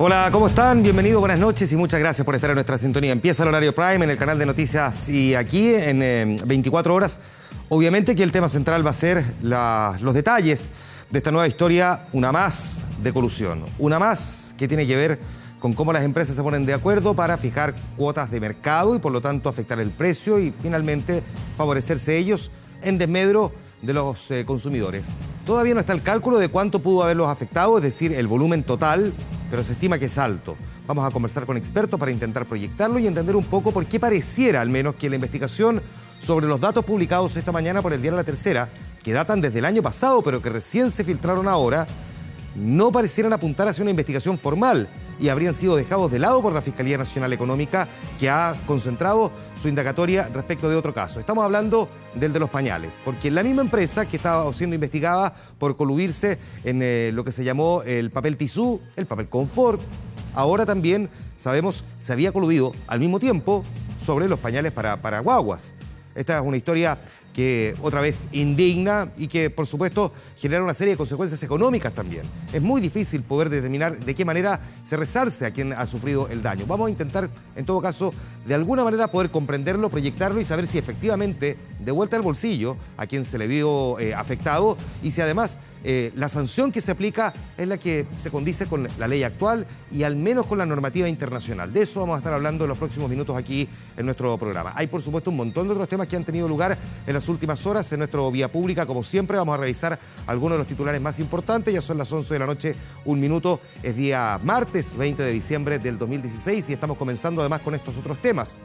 Hola, ¿cómo están? Bienvenidos, buenas noches y muchas gracias por estar en nuestra sintonía. Empieza el horario Prime en el canal de noticias y aquí en 24 horas. Obviamente que el tema central va a ser los detalles de esta nueva historia, una más de colusión. Una más que tiene que ver con cómo las empresas se ponen de acuerdo para fijar cuotas de mercado y por lo tanto afectar el precio y finalmente favorecerse ellos en desmedro de los consumidores. Todavía no está el cálculo de cuánto pudo haberlos afectado, es decir, el volumen total, pero se estima que es alto. Vamos a conversar con expertos para intentar proyectarlo y entender un poco por qué pareciera, al menos, que la investigación sobre los datos publicados esta mañana por el diario La Tercera, que datan desde el año pasado, pero que recién se filtraron ahora, no parecieran apuntar hacia una investigación formal y habrían sido dejados de lado por la Fiscalía Nacional Económica, que ha concentrado su indagatoria respecto de otro caso. Estamos hablando del de los pañales, porque la misma empresa que estaba siendo investigada por coludirse en lo que se llamó el papel tisú, el papel confort, ahora también, sabemos, se había coludido al mismo tiempo sobre los pañales para guaguas. Esta es una historia que otra vez indigna y que, por supuesto, genera una serie de consecuencias económicas también. Es muy difícil poder determinar de qué manera se resarce a quien ha sufrido el daño. Vamos a intentar, en todo caso, de alguna manera poder comprenderlo, proyectarlo y saber si efectivamente de vuelta al bolsillo a quien se le vio afectado y si además la sanción que se aplica es la que se condice con la ley actual y al menos con la normativa internacional. De eso vamos a estar hablando en los próximos minutos aquí en nuestro programa. Hay, por supuesto, un montón de otros temas que han tenido lugar en las últimas horas en nuestro Vía Pública. Como siempre, vamos a revisar algunos de los titulares más importantes. Ya son las 11 de la noche, un minuto. Es día martes 20 de diciembre del 2016 y estamos comenzando además con estos otros temas.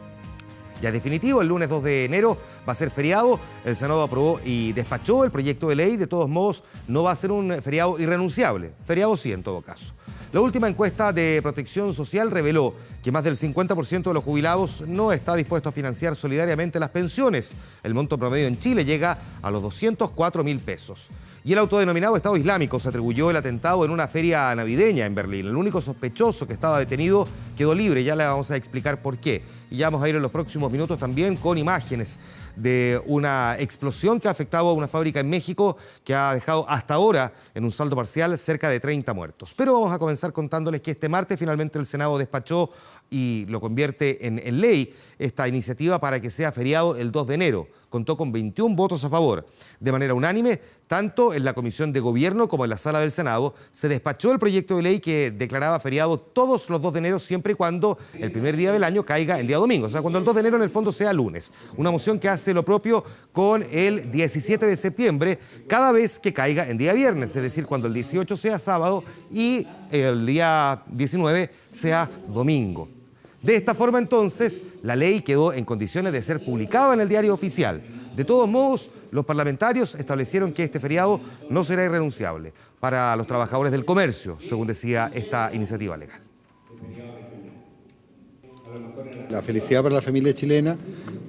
Ya es definitivo, el lunes 2 de enero va a ser feriado. El Senado aprobó y despachó el proyecto de ley. De todos modos, no va a ser un feriado irrenunciable. Feriado sí, en todo caso. La última encuesta de Protección Social reveló que más del 50% de los jubilados no está dispuesto a financiar solidariamente las pensiones. El monto promedio en Chile llega a los 204.000 pesos. Y el autodenominado Estado Islámico se atribuyó el atentado en una feria navideña en Berlín. El único sospechoso que estaba detenido quedó libre. Ya le vamos a explicar por qué. Y ya vamos a ir en los próximos minutos también con imágenes de una explosión que ha afectado a una fábrica en México que ha dejado hasta ahora en un saldo parcial cerca de 30 muertos. Pero vamos a comenzar contándoles que este martes finalmente el Senado despachó y lo convierte en ley esta iniciativa para que sea feriado el 2 de enero. Contó con 21 votos a favor. De manera unánime, tanto en la Comisión de Gobierno como en la Sala del Senado, se despachó el proyecto de ley que declaraba feriado todos los 2 de enero siempre y cuando el primer día del año caiga en día domingo. O sea, cuando el 2 de enero en el fondo sea lunes. Una moción que hace lo propio con el 17 de septiembre cada vez que caiga en día viernes. Es decir, cuando el 18 sea sábado y el día 19 sea domingo. De esta forma, entonces, la ley quedó en condiciones de ser publicada en el diario oficial. De todos modos, los parlamentarios establecieron que este feriado no será irrenunciable para los trabajadores del comercio, según decía esta iniciativa legal. La felicidad para la familia chilena,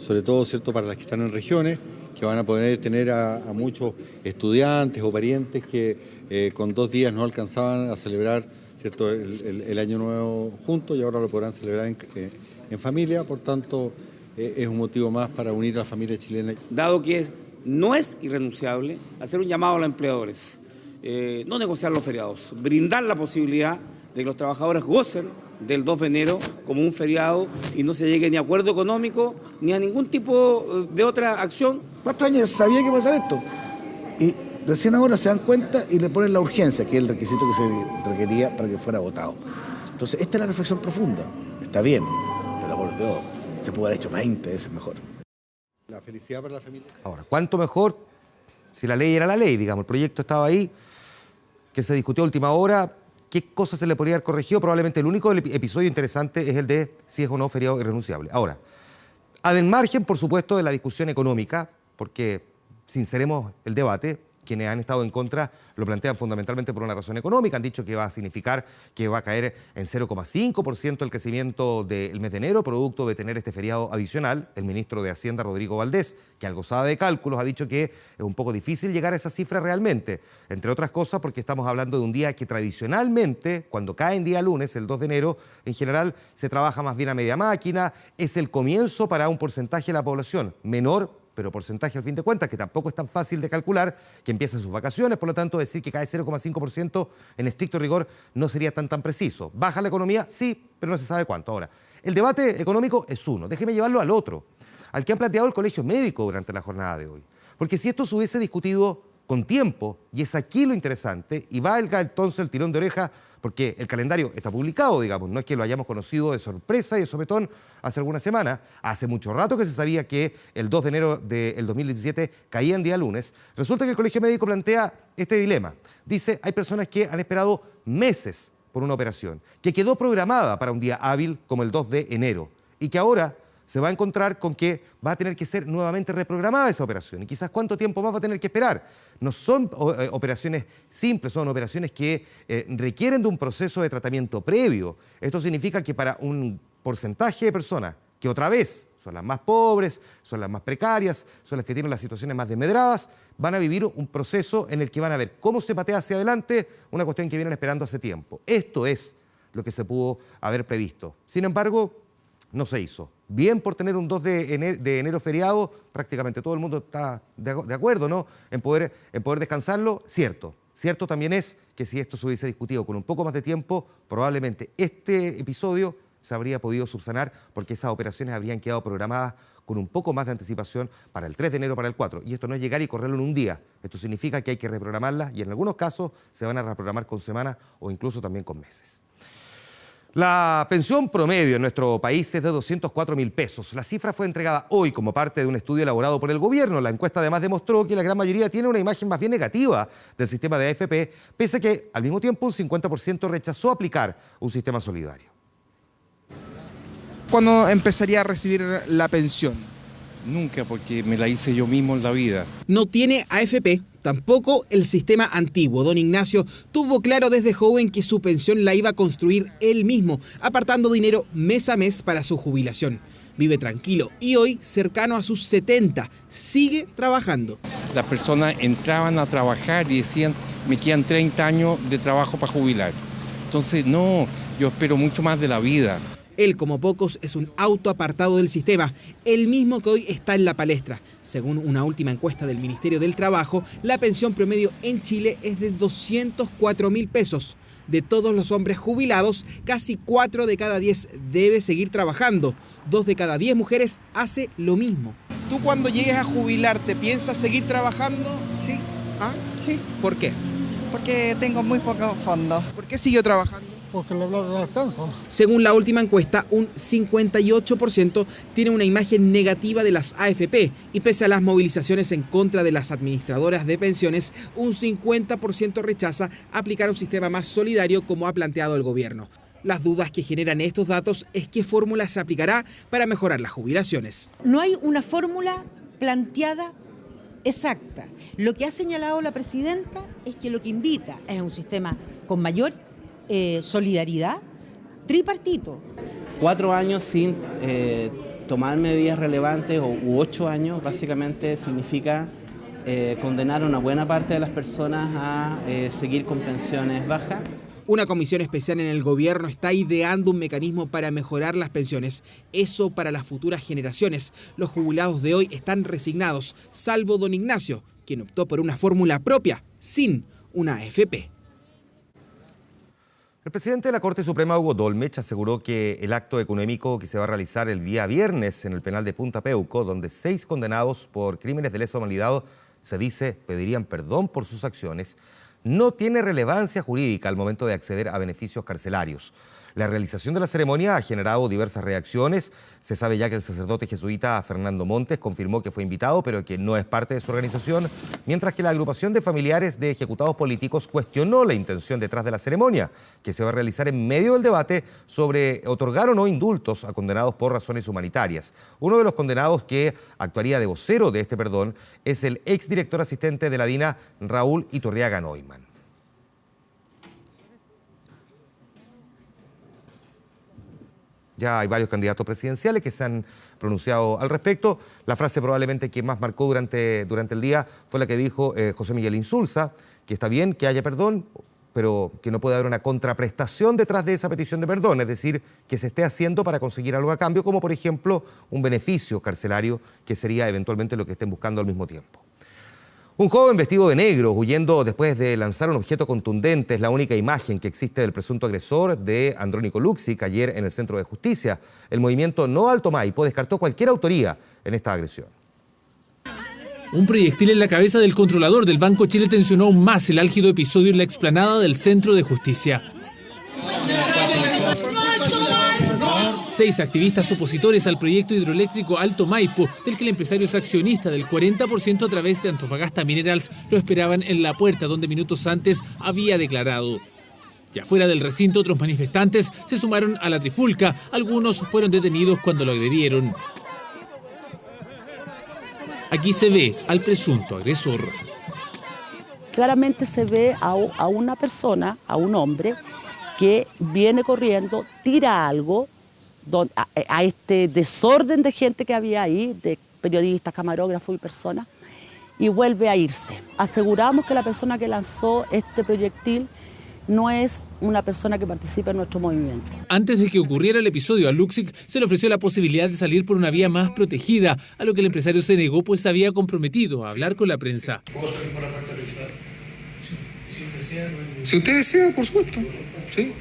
sobre todo, ¿cierto?, para las que están en regiones, que van a poder tener a muchos estudiantes o parientes que con 2 días no alcanzaban a celebrar, ¿cierto?, el Año Nuevo juntos y ahora lo podrán celebrar en familia. Por tanto, es un motivo más para unir a la familia chilena. Dado que no es irrenunciable, hacer un llamado a los empleadores, no negociar los feriados, brindar la posibilidad de que los trabajadores gocen del 2 de enero como un feriado y no se llegue ni a acuerdo económico ni a ningún tipo de otra acción. 4 años sabía que iba a pasar esto y recién ahora se dan cuenta y le ponen la urgencia, que es el requisito que se requería para que fuera votado. Entonces, esta es la reflexión profunda. Está bien, pero por Dios, se puede haber hecho 20 veces mejor. La felicidad para la familia. Ahora, ¿cuánto mejor si la ley era la ley? Digamos, el proyecto estaba ahí, que se discutió a última hora. ¿Qué cosas se le podría haber corregido? Probablemente el único episodio interesante es el de si es o no feriado irrenunciable. Ahora, al margen, por supuesto, de la discusión económica, porque sinceremos el debate, quienes han estado en contra lo plantean fundamentalmente por una razón económica. Han dicho que va a significar que va a caer en 0,5% el crecimiento del mes de enero, producto de tener este feriado adicional. El ministro de Hacienda, Rodrigo Valdés, que algo sabe de cálculos, ha dicho que es un poco difícil llegar a esa cifra realmente. Entre otras cosas porque estamos hablando de un día que tradicionalmente, cuando cae en día lunes, el 2 de enero, en general se trabaja más bien a media máquina. Es el comienzo para un porcentaje de la población menor, pero porcentaje al fin de cuentas, que tampoco es tan fácil de calcular, que empiezan sus vacaciones, por lo tanto decir que cae 0,5% en estricto rigor no sería tan preciso. ¿Baja la economía? Sí, pero no se sabe cuánto. Ahora, el debate económico es uno, déjeme llevarlo al otro, al que han planteado el Colegio Médico durante la jornada de hoy. Porque si esto se hubiese discutido con tiempo, y es aquí lo interesante, y valga entonces el tirón de oreja, porque el calendario está publicado, digamos, no es que lo hayamos conocido de sorpresa y de sopetón hace algunas semanas, hace mucho rato que se sabía que el 2 de enero del 2017 caía en día lunes. Resulta que el Colegio Médico plantea este dilema. Dice, hay personas que han esperado meses por una operación, que quedó programada para un día hábil como el 2 de enero, y que ahora se va a encontrar con que va a tener que ser nuevamente reprogramada esa operación. Y quizás cuánto tiempo más va a tener que esperar. No son operaciones simples, son operaciones que requieren de un proceso de tratamiento previo. Esto significa que para un porcentaje de personas, que otra vez son las más pobres, son las más precarias, son las que tienen las situaciones más desmedradas, van a vivir un proceso en el que van a ver cómo se patea hacia adelante una cuestión que vienen esperando hace tiempo. Esto es lo que se pudo haber previsto. Sin embargo, no se hizo. Bien por tener un 2 de enero feriado, prácticamente todo el mundo está de acuerdo, ¿no?, en poder descansarlo, cierto. Cierto también es que si esto se hubiese discutido con un poco más de tiempo, probablemente este episodio se habría podido subsanar porque esas operaciones habrían quedado programadas con un poco más de anticipación para el 3 de enero, para el 4. Y esto no es llegar y correrlo en un día. Esto significa que hay que reprogramarlas y en algunos casos se van a reprogramar con semanas o incluso también con meses. La pensión promedio en nuestro país es de 204.000 pesos. La cifra fue entregada hoy como parte de un estudio elaborado por el gobierno. La encuesta además demostró que la gran mayoría tiene una imagen más bien negativa del sistema de AFP, pese a que al mismo tiempo un 50% rechazó aplicar un sistema solidario. ¿Cuándo empezaría a recibir la pensión? Nunca, porque me la hice yo mismo en la vida. No tiene AFP, tampoco el sistema antiguo. Don Ignacio tuvo claro desde joven que su pensión la iba a construir él mismo, apartando dinero mes a mes para su jubilación. Vive tranquilo y hoy, cercano a sus 70, sigue trabajando. Las personas entraban a trabajar y decían, me quedan 30 años de trabajo para jubilar. Entonces, no, yo espero mucho más de la vida. Él, como pocos, es un autoapartado del sistema, el mismo que hoy está en la palestra. Según una última encuesta del Ministerio del Trabajo, la pensión promedio en Chile es de 204.000 pesos. De todos los hombres jubilados, casi 4 de cada 10 debe seguir trabajando. 2 de cada 10 mujeres hace lo mismo. ¿Tú cuando llegues a jubilarte piensas seguir trabajando? Sí. ¿Ah? Sí. ¿Por qué? Porque tengo muy pocos fondos. ¿Por qué siguió trabajando? Porque la plata no alcanza. Según la última encuesta, un 58% tiene una imagen negativa de las AFP y pese a las movilizaciones en contra de las administradoras de pensiones, un 50% rechaza aplicar un sistema más solidario como ha planteado el gobierno. Las dudas que generan estos datos es qué fórmula se aplicará para mejorar las jubilaciones. No hay una fórmula planteada exacta. Lo que ha señalado la presidenta es que lo que invita es un sistema con mayor solidaridad, tripartito. 4 años sin tomar medidas relevantes, u 8 años, básicamente significa condenar a una buena parte de las personas a seguir con pensiones bajas. Una comisión especial en el gobierno está ideando un mecanismo para mejorar las pensiones. Eso para las futuras generaciones. Los jubilados de hoy están resignados, salvo don Ignacio, quien optó por una fórmula propia, sin una AFP. El presidente de la Corte Suprema, Hugo Dolmech, aseguró que el acto económico que se va a realizar el día viernes en el penal de Punta Peuco, donde 6 condenados por crímenes de lesa humanidad, se dice, pedirían perdón por sus acciones, no tiene relevancia jurídica al momento de acceder a beneficios carcelarios. La realización de la ceremonia ha generado diversas reacciones. Se sabe ya que el sacerdote jesuita Fernando Montes confirmó que fue invitado, pero que no es parte de su organización, mientras que la agrupación de familiares de ejecutados políticos cuestionó la intención detrás de la ceremonia, que se va a realizar en medio del debate sobre otorgar o no indultos a condenados por razones humanitarias. Uno de los condenados que actuaría de vocero de este perdón es el exdirector asistente de la DINA, Raúl Iturriaga Neumann. Ya hay varios candidatos presidenciales que se han pronunciado al respecto. La frase probablemente que más marcó durante el día fue la que dijo José Miguel Insulza, que está bien que haya perdón, pero que no puede haber una contraprestación detrás de esa petición de perdón, es decir, que se esté haciendo para conseguir algo a cambio, como por ejemplo un beneficio carcelario, que sería eventualmente lo que estén buscando al mismo tiempo. Un joven vestido de negro, huyendo después de lanzar un objeto contundente, es la única imagen que existe del presunto agresor de Andrónico Luksic ayer en el Centro de Justicia. El movimiento No Alto Maipo descartó cualquier autoría en esta agresión. Un proyectil en la cabeza del controlador del Banco Chile tensionó aún más el álgido episodio en la explanada del Centro de Justicia. 6 activistas opositores al proyecto hidroeléctrico Alto Maipo, del que el empresario es accionista del 40% a través de Antofagasta Minerals, lo esperaban en la puerta donde minutos antes había declarado. Ya fuera del recinto, otros manifestantes se sumaron a la trifulca. Algunos fueron detenidos cuando lo agredieron. Aquí se ve al presunto agresor. Claramente se ve a una persona, a un hombre, que viene corriendo, tira algo a este desorden de gente que había ahí, de periodistas, camarógrafos y personas, y vuelve a irse. Aseguramos que la persona que lanzó este proyectil no es una persona que participa en nuestro movimiento. Antes de que ocurriera el episodio, a Luksic se le ofreció la posibilidad de salir por una vía más protegida, a lo que el empresario se negó, pues se había comprometido a hablar con la prensa. ¿Puedo salir por la puerta principal? Si usted desea, por supuesto. ¿Sí?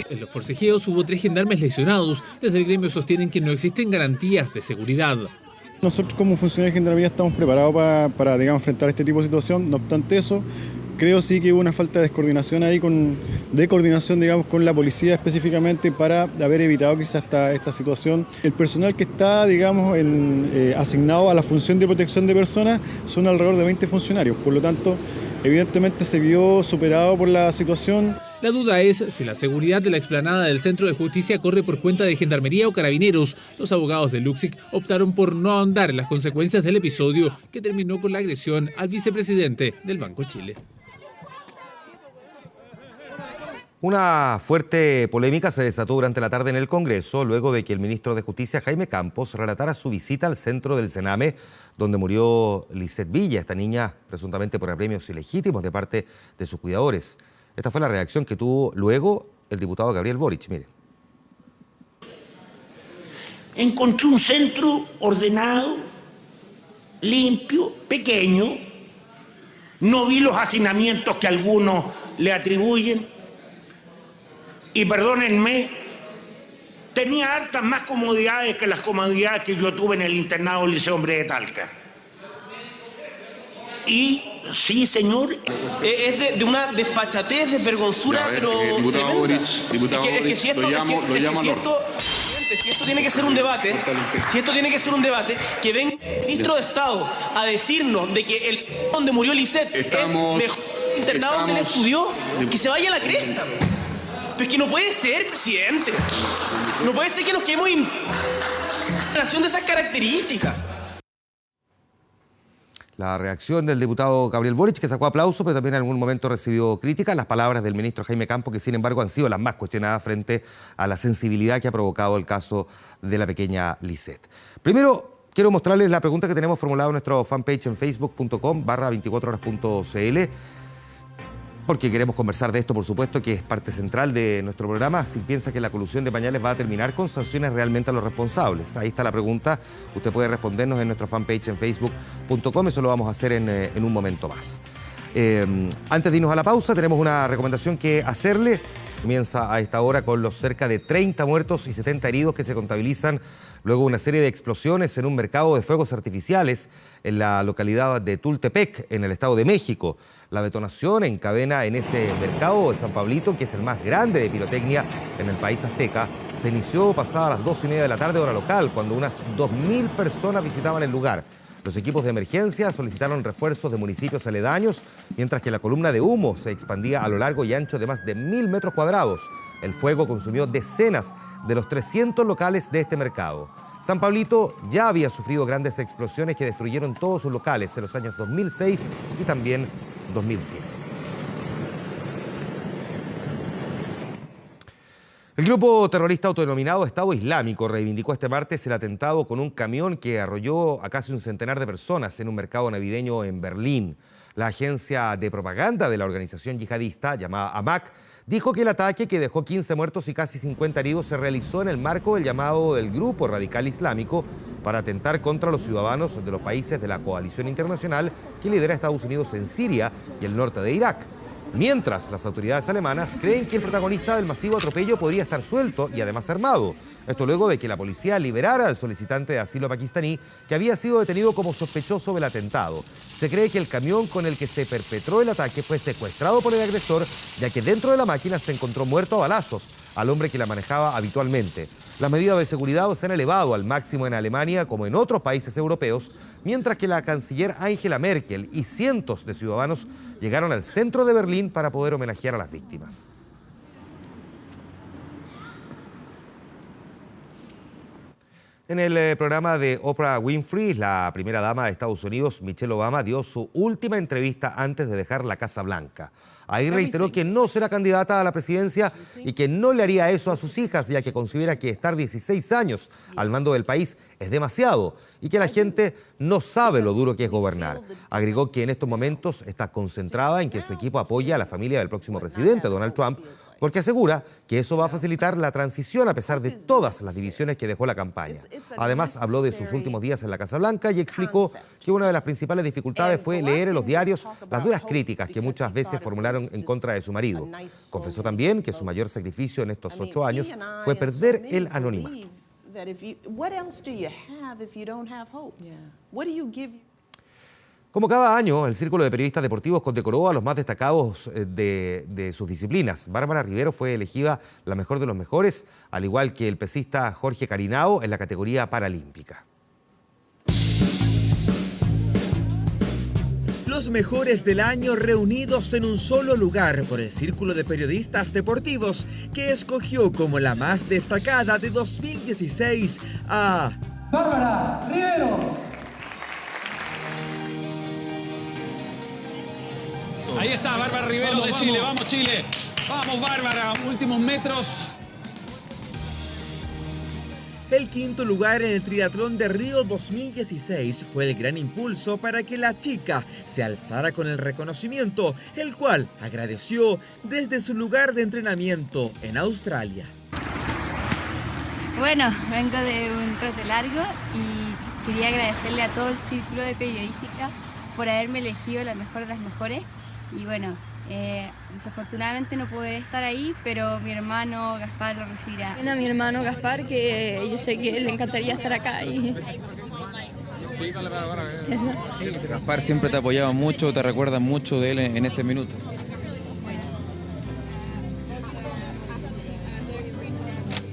En los forcejeos hubo 3 gendarmes lesionados. Desde el gremio sostienen que no existen garantías de seguridad. Nosotros como funcionarios de Gendarmería estamos preparados para digamos, enfrentar este tipo de situación. No obstante eso, creo sí que hubo una falta de descoordinación ahí, de coordinación digamos, con la policía específicamente para haber evitado quizás esta situación. El personal que está digamos, asignado a la función de protección de personas son alrededor de 20 funcionarios. Por lo tanto, evidentemente se vio superado por la situación. La duda es si la seguridad de la explanada del Centro de Justicia corre por cuenta de Gendarmería o Carabineros. Los abogados de Luksic optaron por no ahondar en las consecuencias del episodio que terminó con la agresión al vicepresidente del Banco Chile. Una fuerte polémica se desató durante la tarde en el Congreso luego de que el ministro de Justicia, Jaime Campos, relatara su visita al centro del Sename, donde murió Lisette Villa, esta niña presuntamente por apremios ilegítimos de parte de sus cuidadores. Esta fue la reacción que tuvo luego el diputado Gabriel Boric. Mire. Encontré un centro ordenado, limpio, pequeño. No vi los hacinamientos que algunos le atribuyen. Y perdónenme, tenía hartas más comodidades que las comodidades que yo tuve en el internado Liceo Hombre de Talca. Y sí, señor. Es de una desfachatez, desvergonzura, pero diputado Boric, si esto tiene que ser un debate, que venga el ministro de Estado a decirnos de que el donde murió Lisette es mejor internado donde él estudió, que se vaya a la cresta. Pero es que no puede ser, presidente. No puede ser que nos quedemos en relación de esas características. La reacción del diputado Gabriel Boric, que sacó aplauso, pero también en algún momento recibió críticas. Las palabras del ministro Jaime Campos, que sin embargo han sido las más cuestionadas frente a la sensibilidad que ha provocado el caso de la pequeña Lisette. Primero, quiero mostrarles la pregunta que tenemos formulada en nuestro fanpage en facebook.com/24horas.cl, porque queremos conversar de esto, por supuesto, que es parte central de nuestro programa. Si piensa que la colusión de pañales va a terminar con sanciones realmente a los responsables. Ahí está la pregunta. Usted puede respondernos en nuestro fanpage en facebook.com. Eso lo vamos a hacer en un momento más. Antes de irnos a la pausa, tenemos una recomendación que hacerle. Comienza a esta hora con los cerca de 30 muertos y 70 heridos que se contabilizan luego de una serie de explosiones en un mercado de fuegos artificiales en la localidad de Tultepec, en el Estado de México. La detonación encadena en ese mercado de San Pablito, que es el más grande de pirotecnia en el país azteca. Se inició pasadas las 2:30 de la tarde, hora local, cuando unas 2.000 personas visitaban el lugar. Los equipos de emergencia solicitaron refuerzos de municipios aledaños, mientras que la columna de humo se expandía a lo largo y ancho de más de 1.000 metros cuadrados. El fuego consumió decenas de los 300 locales de este mercado. San Pablito ya había sufrido grandes explosiones que destruyeron todos sus locales en los años 2006 y también 2007. El grupo terrorista autodenominado Estado Islámico reivindicó este martes el atentado con un camión que arrolló a casi un centenar de personas en un mercado navideño en Berlín. La agencia de propaganda de la organización yihadista, llamada Amaq, dijo que el ataque, que dejó 15 muertos y casi 50 heridos, se realizó en el marco del llamado del grupo radical islámico para atentar contra los ciudadanos de los países de la coalición internacional que lidera Estados Unidos en Siria y el norte de Irak. Mientras, las autoridades alemanas creen que el protagonista del masivo atropello podría estar suelto y además armado. Esto luego de que la policía liberara al solicitante de asilo pakistaní que había sido detenido como sospechoso del atentado. Se cree que el camión con el que se perpetró el ataque fue secuestrado por el agresor, ya que dentro de la máquina se encontró muerto a balazos al hombre que la manejaba habitualmente. Las medidas de seguridad se han elevado al máximo en Alemania como en otros países europeos, mientras que la canciller Angela Merkel y cientos de ciudadanos llegaron al centro de Berlín para poder homenajear a las víctimas. En el programa de Oprah Winfrey, la primera dama de Estados Unidos, Michelle Obama, dio su última entrevista antes de dejar la Casa Blanca. Ahí reiteró que no será candidata a la presidencia y que no le haría eso a sus hijas, ya que considera que estar 16 años al mando del país es demasiado y que la gente no sabe lo duro que es gobernar. Agregó que en estos momentos está concentrada en que su equipo apoye a la familia del próximo presidente, Donald Trump, porque asegura que eso va a facilitar la transición a pesar de todas las divisiones que dejó la campaña. Además, habló de sus últimos días en la Casa Blanca y explicó que una de las principales dificultades fue leer en los diarios las duras críticas que muchas veces formularon en contra de su marido. Confesó también que su mayor sacrificio en estos 8 años fue perder el anonimato. Como cada año, el Círculo de Periodistas Deportivos condecoró a los más destacados de sus disciplinas. Bárbara Rivero fue elegida la mejor de los mejores, al igual que el pesista Jorge Carinao en la categoría paralímpica. Los mejores del año reunidos en un solo lugar por el Círculo de Periodistas Deportivos, que escogió como la más destacada de 2016 a Bárbara Rivero. Ahí está Bárbara Rivero de Chile. Vamos Chile. Vamos Bárbara. Últimos metros. El quinto lugar en el triatlón de Río 2016 fue el gran impulso para que la chica se alzara con el reconocimiento, el cual agradeció desde su lugar de entrenamiento en Australia. Bueno, vengo de un trote largo y quería agradecerle a todo el Círculo de Periodística por haberme elegido la mejor de las mejores. Y bueno, desafortunadamente no podré estar ahí, pero mi hermano Gaspar lo recibirá. A mi hermano Gaspar, que yo sé que le encantaría estar acá. Gaspar siempre te apoyaba mucho, te recuerdas mucho de él en este minuto.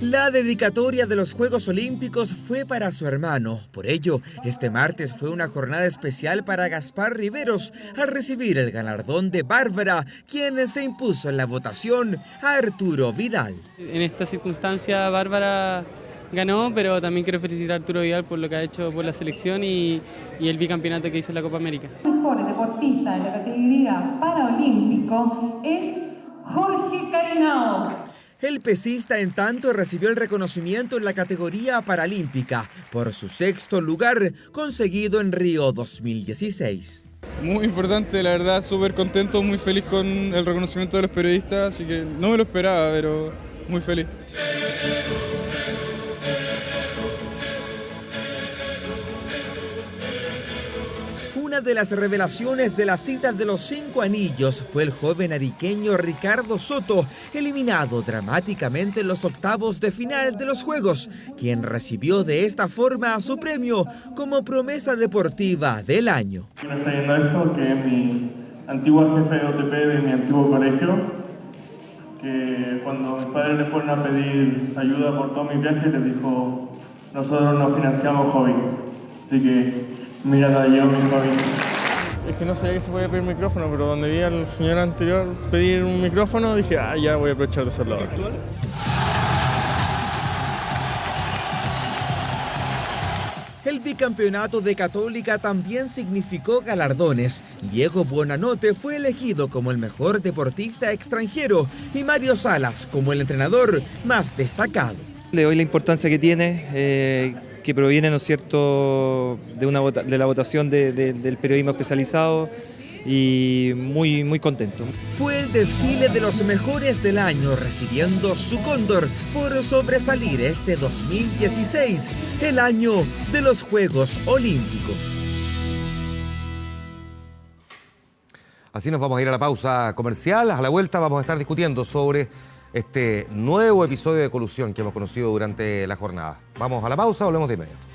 La dedicatoria de los Juegos Olímpicos fue para su hermano. Por ello, este martes fue una jornada especial para Gaspar Riveros al recibir el galardón de Bárbara, quien se impuso en la votación a Arturo Vidal. En esta circunstancia Bárbara ganó, pero también quiero felicitar a Arturo Vidal por lo que ha hecho por la selección y el bicampeonato que hizo en la Copa América. El mejor deportista en la categoría paraolímpico es Jorge Carinao. El pesista, en tanto, recibió el reconocimiento en la categoría paralímpica por su sexto lugar conseguido en Río 2016. Muy importante, la verdad, súper contento, muy feliz con el reconocimiento de los periodistas, así que no me lo esperaba, pero muy feliz. Una de las revelaciones de las citas de los 5 anillos fue el joven ariqueño Ricardo Soto, eliminado dramáticamente en los octavos de final de los Juegos, quien recibió de esta forma su premio como promesa deportiva del año. ¿Quién está viendo esto? Que es mi antiguo jefe de OTP de mi antiguo colegio, que cuando mis padres le fueron a pedir ayuda por todos mis viajes, les dijo: nosotros no financiamos hobby, así que mira, la llevo mi hobby. Es que no sabía que se podía pedir micrófono, pero donde vi al señor anterior pedir un micrófono, dije, ya voy a aprovechar de hacerlo ahora. El bicampeonato de Católica también significó galardones. Diego Buonanotte fue elegido como el mejor deportista extranjero y Mario Salas como el entrenador más destacado. Le doy la importancia que tiene, que proviene, ¿no es cierto?, de la votación del periodismo especializado, y muy contento. Fue el desfile de los mejores del año, recibiendo su cóndor por sobresalir este 2016, el año de los Juegos Olímpicos. Así nos vamos a ir a la pausa comercial. A la vuelta vamos a estar discutiendo sobre este nuevo episodio de colusión que hemos conocido durante la jornada. Vamos a la pausa, volvemos de inmediato.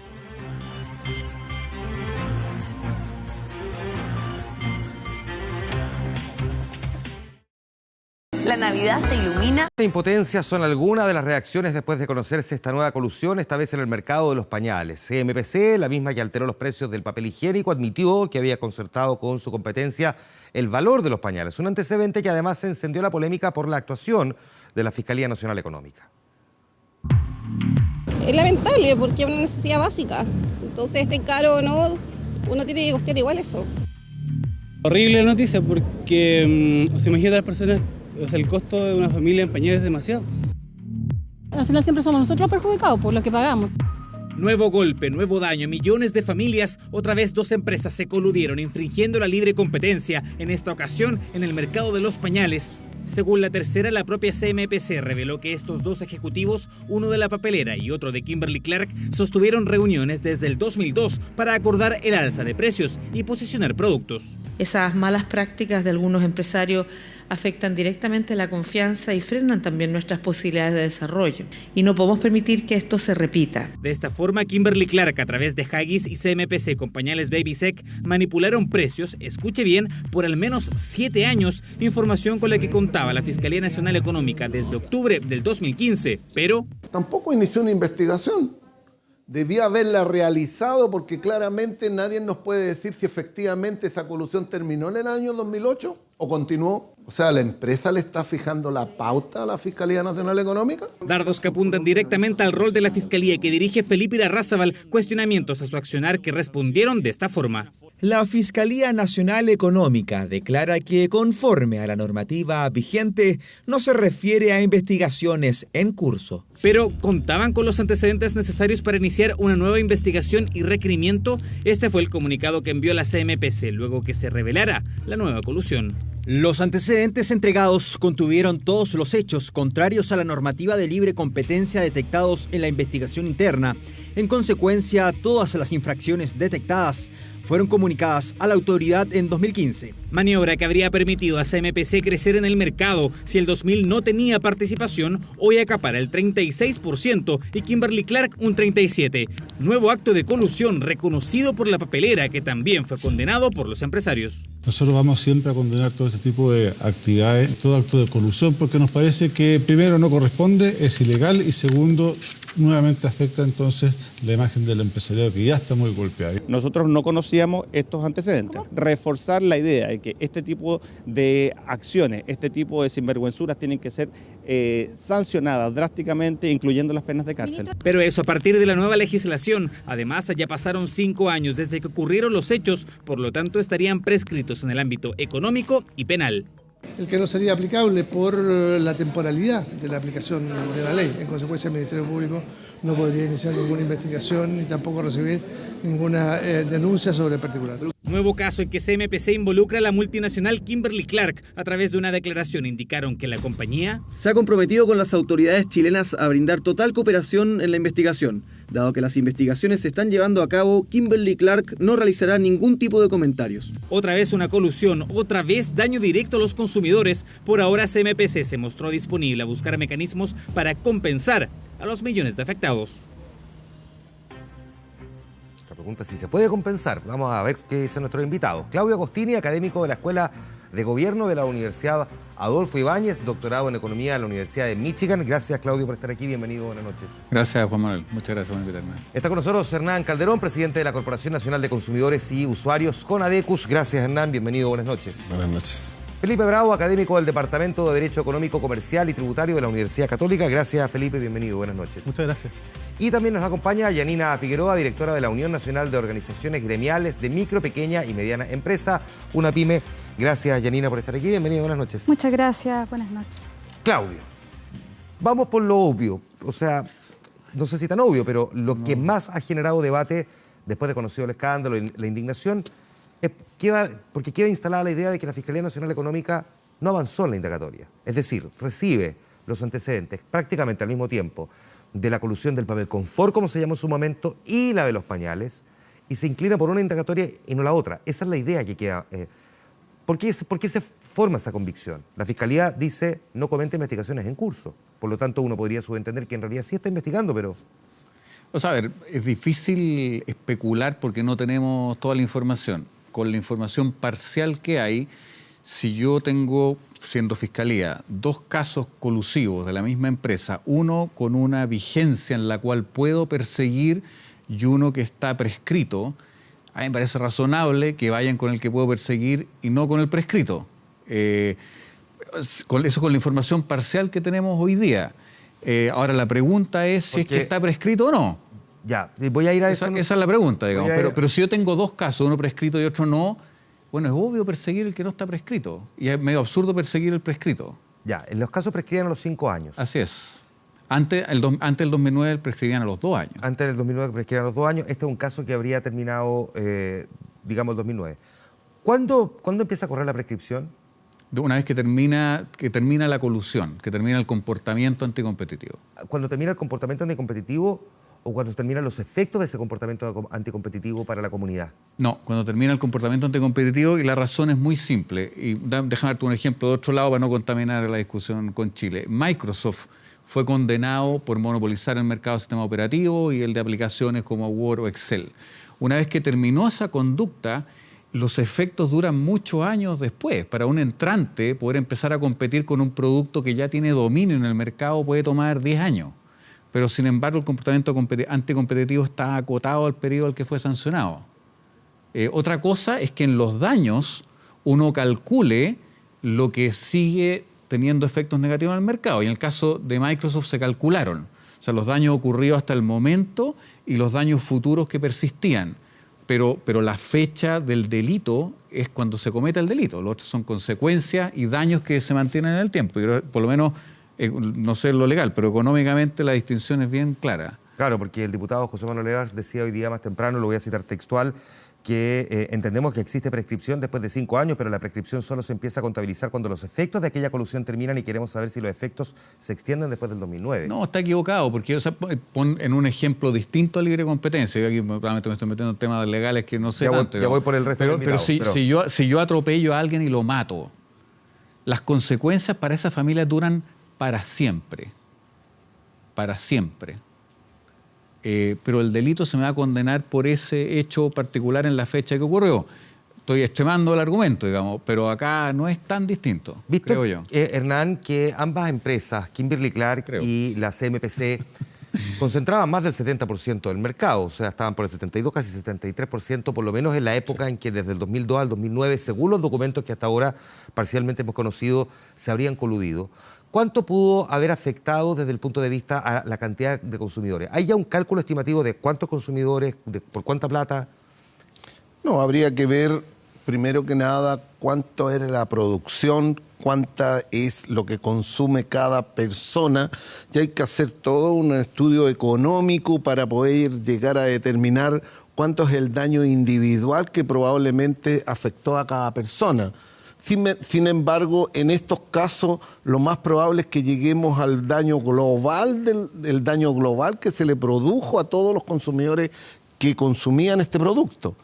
La Navidad se ilumina. La impotencia son algunas de las reacciones después de conocerse esta nueva colusión, esta vez en el mercado de los pañales. CMPC, la misma que alteró los precios del papel higiénico, admitió que había concertado con su competencia el valor de los pañales, un antecedente que además se encendió la polémica por la actuación de la Fiscalía Nacional Económica. Es lamentable porque es una necesidad básica, entonces esté caro o no, uno tiene que costear igual eso. Horrible la noticia porque, imagínate a las personas, el costo de una familia en pañales es demasiado. Al final siempre somos nosotros perjudicados por lo que pagamos. Nuevo golpe, nuevo daño, millones de familias. Otra vez dos empresas se coludieron infringiendo la libre competencia, en esta ocasión en el mercado de los pañales. Según la tercera, la propia CMPC reveló que estos dos ejecutivos, uno de la papelera y otro de Kimberly-Clark, sostuvieron reuniones desde el 2002 para acordar el alza de precios y posicionar productos. Esas malas prácticas de algunos empresarios afectan directamente la confianza y frenan también nuestras posibilidades de desarrollo. Y no podemos permitir que esto se repita. De esta forma, Kimberly-Clark, a través de Haggis y CMPC con pañales Babysec, manipularon precios, escuche bien, por al menos 7 años, información con la que contaba la Fiscalía Nacional Económica desde octubre del 2015, pero tampoco inició una investigación. Debía haberla realizado porque claramente nadie nos puede decir si efectivamente esa colusión terminó en el año 2008 o continuó. O sea, ¿la empresa le está fijando la pauta a la Fiscalía Nacional Económica? Dardos que apuntan directamente al rol de la Fiscalía que dirige Felipe Irarrázaval, cuestionamientos a su accionar que respondieron de esta forma. La Fiscalía Nacional Económica declara que, conforme a la normativa vigente, no se refiere a investigaciones en curso. Pero, ¿contaban con los antecedentes necesarios para iniciar una nueva investigación y requerimiento? Este fue el comunicado que envió la CMPC luego que se revelara la nueva colusión. Los antecedentes entregados contuvieron todos los hechos contrarios a la normativa de libre competencia detectados en la investigación interna. En consecuencia, todas las infracciones detectadas fueron comunicadas a la autoridad en 2015. Maniobra que habría permitido a CMPC crecer en el mercado. Si el 2000 no tenía participación, hoy acapara el 36% y Kimberly-Clark un 37%. Nuevo acto de colusión reconocido por la papelera, que también fue condenado por los empresarios. Nosotros vamos siempre a condenar todo este tipo de actividades, todo acto de colusión, porque nos parece que primero no corresponde, es ilegal, y segundo, nuevamente afecta entonces la imagen del empresariado que ya está muy golpeado. Nosotros no conocíamos estos antecedentes. Reforzar la idea de que este tipo de acciones, este tipo de sinvergüenzuras tienen que ser sancionadas drásticamente, incluyendo las penas de cárcel. Pero eso a partir de la nueva legislación. Además, ya pasaron 5 años desde que ocurrieron los hechos, por lo tanto estarían prescritos en el ámbito económico y penal. El que no sería aplicable por la temporalidad de la aplicación de la ley. En consecuencia, el Ministerio Público no podría iniciar ninguna investigación ni tampoco recibir ninguna denuncia sobre el particular. Nuevo caso en que CMPC involucra a la multinacional Kimberly-Clark. A través de una declaración indicaron que la compañía se ha comprometido con las autoridades chilenas a brindar total cooperación en la investigación. Dado que las investigaciones se están llevando a cabo, Kimberly-Clark no realizará ningún tipo de comentarios. Otra vez una colusión, otra vez daño directo a los consumidores. Por ahora CMPC se mostró disponible a buscar mecanismos para compensar a los millones de afectados. La pregunta es si se puede compensar. Vamos a ver qué dicen nuestros invitados. Claudio Agostini, académico de la Escuela de Gobierno de la Universidad Adolfo Ibáñez, doctorado en Economía de la Universidad de Michigan. Gracias, Claudio, por estar aquí. Bienvenido, buenas noches. Gracias, Juan Manuel. Muchas gracias por invitarme. Está con nosotros Hernán Calderón, presidente de la Corporación Nacional de Consumidores y Usuarios, CONADECUS. Gracias, Hernán. Bienvenido, buenas noches. Buenas noches. Felipe Bravo, académico del Departamento de Derecho Económico, Comercial y Tributario de la Universidad Católica. Gracias, Felipe, bienvenido, buenas noches. Muchas gracias. Y también nos acompaña Yanina Figueroa, directora de la Unión Nacional de Organizaciones Gremiales de Micro, Pequeña y Mediana Empresa, una pyme. Gracias, Yanina, por estar aquí. Bienvenida, buenas noches. Muchas gracias, buenas noches. Claudio, vamos por lo obvio. O sea, no sé si tan obvio, pero lo que más ha generado debate después de conocido el escándalo y la indignación porque queda instalada la idea de que la Fiscalía Nacional Económica no avanzó en la indagatoria. Es decir, recibe los antecedentes prácticamente al mismo tiempo de la colusión del papel confort, como se llamó en su momento, y la de los pañales, y se inclina por una indagatoria y no la otra. Esa es la idea que queda. ¿Por qué se forma esa convicción? La Fiscalía dice no comenta investigaciones en curso. Por lo tanto, uno podría subentender que en realidad sí está investigando, pero... O sea, a ver, es difícil especular porque no tenemos toda la información. Con la información parcial que hay, si yo tengo, siendo Fiscalía, 2 casos colusivos de la misma empresa, uno con una vigencia en la cual puedo perseguir y uno que está prescrito, a mí me parece razonable que vayan con el que puedo perseguir y no con el prescrito. Eso con la información parcial que tenemos hoy día. Ahora, la pregunta es si es que está prescrito o no. Ya, voy a ir a eso. Esa es la pregunta, digamos. Pero si yo tengo 2 casos, uno prescrito y otro no, bueno, es obvio perseguir el que no está prescrito. Y es medio absurdo perseguir el prescrito. Ya, en los casos prescribían a los 5 años. Así es. Antes del 2009 prescribían a los 2 años. Antes del 2009 prescribían a los 2 años. Este es un caso que habría terminado, digamos, el 2009. ¿Cuándo empieza a correr la prescripción? Una vez que termina la colusión, que termina el comportamiento anticompetitivo. ¿Cuando termina el comportamiento anticompetitivo o cuando terminan los efectos de ese comportamiento anticompetitivo para la comunidad? No, cuando termina el comportamiento anticompetitivo, y la razón es muy simple. Y déjame darte un ejemplo de otro lado para no contaminar la discusión con Chile. Microsoft fue condenado por monopolizar el mercado de sistema operativo y el de aplicaciones como Word o Excel. Una vez que terminó esa conducta, los efectos duran muchos años después. Para un entrante, poder empezar a competir con un producto que ya tiene dominio en el mercado puede tomar 10 años. Pero, sin embargo, el comportamiento anticompetitivo está acotado al periodo al que fue sancionado. Otra cosa es que en los daños uno calcule lo que sigue teniendo efectos negativos en el mercado. Y en el caso de Microsoft se calcularon. O sea, los daños ocurridos hasta el momento y los daños futuros que persistían. Pero la fecha del delito es cuando se comete el delito. Los otros son consecuencias y daños que se mantienen en el tiempo. Y por lo menos, no sé lo legal, pero económicamente la distinción es bien clara. Claro, porque el diputado José Manuel Evers decía hoy día más temprano, lo voy a citar textual, que entendemos que existe prescripción después de 5 años, pero la prescripción solo se empieza a contabilizar cuando los efectos de aquella colusión terminan y queremos saber si los efectos se extienden después del 2009. No, está equivocado, porque pon en un ejemplo distinto a libre competencia. Yo aquí probablemente me estoy metiendo en temas legales que no sé tanto. Ya voy por el resto del pero si yo atropello a alguien y lo mato, las consecuencias para esa familia duran para siempre. Para siempre. Pero el delito se me va a condenar por ese hecho particular en la fecha que ocurrió. Estoy extremando el argumento, digamos, pero acá no es tan distinto, creo yo. Hernán, que ambas empresas, Kimberly-Clark y la CMPC, concentraban más del 70% del mercado, o sea, estaban por el 72, casi 73%, por lo menos en la época en que desde el 2002 al 2009, según los documentos que hasta ahora parcialmente hemos conocido, se habrían coludido. ¿Cuánto pudo haber afectado desde el punto de vista a la cantidad de consumidores? ¿Hay ya un cálculo estimativo de cuántos consumidores, por cuánta plata? No, habría que ver, primero que nada, cuánto era la producción, cuánta es lo que consume cada persona. Ya hay que hacer todo un estudio económico para poder llegar a determinar cuánto es el daño individual que probablemente afectó a cada persona. Sin embargo, en estos casos, lo más probable es que lleguemos al daño global, del daño global que se le produjo a todos los consumidores que consumían este producto.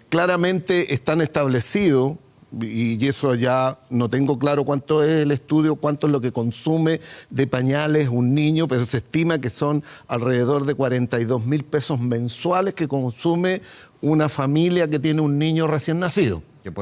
Claramente están establecidos, y eso ya no tengo claro cuánto es el estudio, cuánto es lo que consume de pañales un niño, pero se estima que son alrededor de 42.000 pesos mensuales que consume una familia que tiene un niño recién nacido.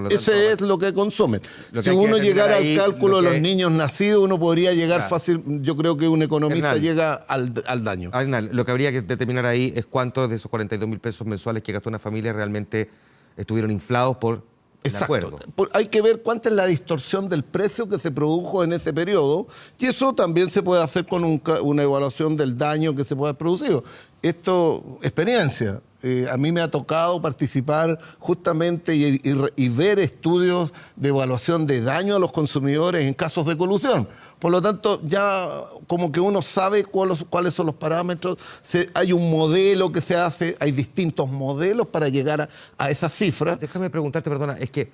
Ese es lo que consumen. Si uno llegara al cálculo de los niños nacidos, uno podría llegar fácil. Yo creo que un economista llega al daño. Lo que habría que determinar ahí es cuántos de esos 42.000 pesos mensuales que gastó una familia realmente estuvieron inflados por Exacto. Hay que ver cuánta es la distorsión del precio que se produjo en ese periodo, y eso también se puede hacer con una evaluación del daño que se puede haber producido. Esto, experiencia. A mí me ha tocado participar justamente y ver estudios de evaluación de daño a los consumidores en casos de colusión. Por lo tanto, ya como que uno sabe cuáles son los parámetros. Hay un modelo que se hace, hay distintos modelos para llegar a esas cifras. Déjame preguntarte, perdona, es que,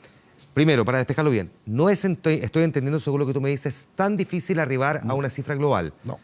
primero, para despejarlo bien, no es, estoy entendiendo según lo que tú me dices, tan difícil arribar a una cifra global. No.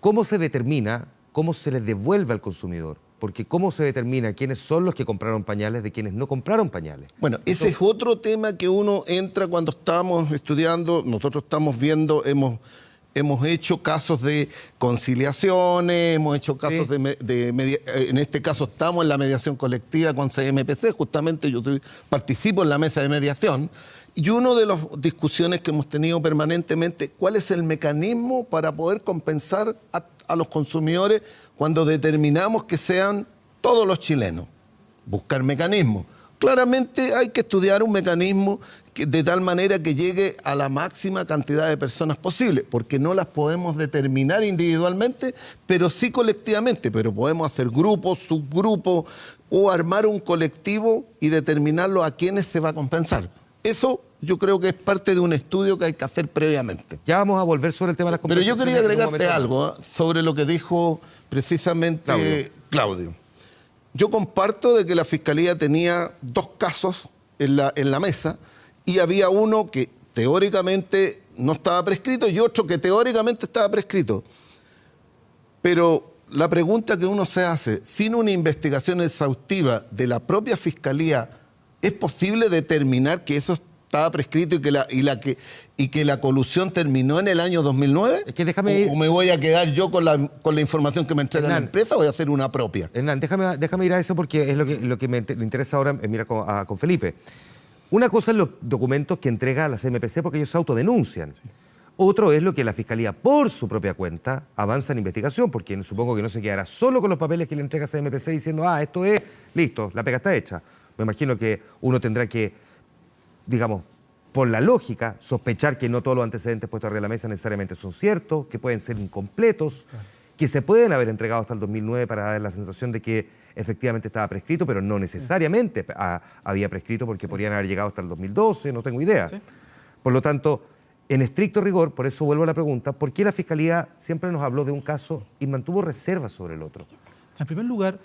¿Cómo se determina, cómo se les devuelve al consumidor? Porque ¿cómo se determina quiénes son los que compraron pañales de quienes no compraron pañales? Bueno, ese es otro tema que uno entra cuando estamos estudiando. Nosotros estamos viendo, hemos hecho casos de conciliaciones, hemos hecho casos en este caso estamos en la mediación colectiva con CMPC, justamente yo participo en la mesa de mediación, y una de las discusiones que hemos tenido permanentemente, ¿cuál es el mecanismo para poder compensar a los consumidores cuando determinamos que sean todos los chilenos? Buscar mecanismos. Claramente hay que estudiar un mecanismo de tal manera que llegue a la máxima cantidad de personas posible, porque no las podemos determinar individualmente, pero sí colectivamente. Pero podemos hacer grupos, subgrupos, o armar un colectivo y determinarlo a quiénes se va a compensar. Eso yo creo que es parte de un estudio que hay que hacer previamente. Ya vamos a volver sobre el tema de las compensaciones. Pero yo quería agregarte algo sobre lo que dijo precisamente Claudio. Yo comparto de que la Fiscalía tenía dos casos en la mesa, y había uno que teóricamente no estaba prescrito y otro que teóricamente estaba prescrito. Pero la pregunta que uno se hace, sin una investigación exhaustiva de la propia Fiscalía, ¿es posible determinar que eso estaba prescrito y que la colusión terminó en el año 2009? Es que déjame ¿O me voy a quedar yo con la información que me entrega la empresa, o voy a hacer una propia? Hernán, déjame ir a eso, porque es lo que me interesa ahora mirar con Felipe. Una cosa es los documentos que entrega la CMPC porque ellos se autodenuncian. Sí. Otro es lo que la Fiscalía, por su propia cuenta, avanza en investigación, porque supongo que no se quedará solo con los papeles que le entrega CMPC diciendo, esto es, listo, la pega está hecha. Me imagino que uno tendrá que, digamos, por la lógica, sospechar que no todos los antecedentes puestos arriba de la mesa necesariamente son ciertos, que pueden ser incompletos, que se pueden haber entregado hasta el 2009 para dar la sensación de que efectivamente estaba prescrito, pero no necesariamente había prescrito, porque podrían haber llegado hasta el 2012, no tengo idea. Sí. Por lo tanto, en estricto rigor, por eso vuelvo a la pregunta, ¿por qué la Fiscalía siempre nos habló de un caso y mantuvo reservas sobre el otro? En primer lugar,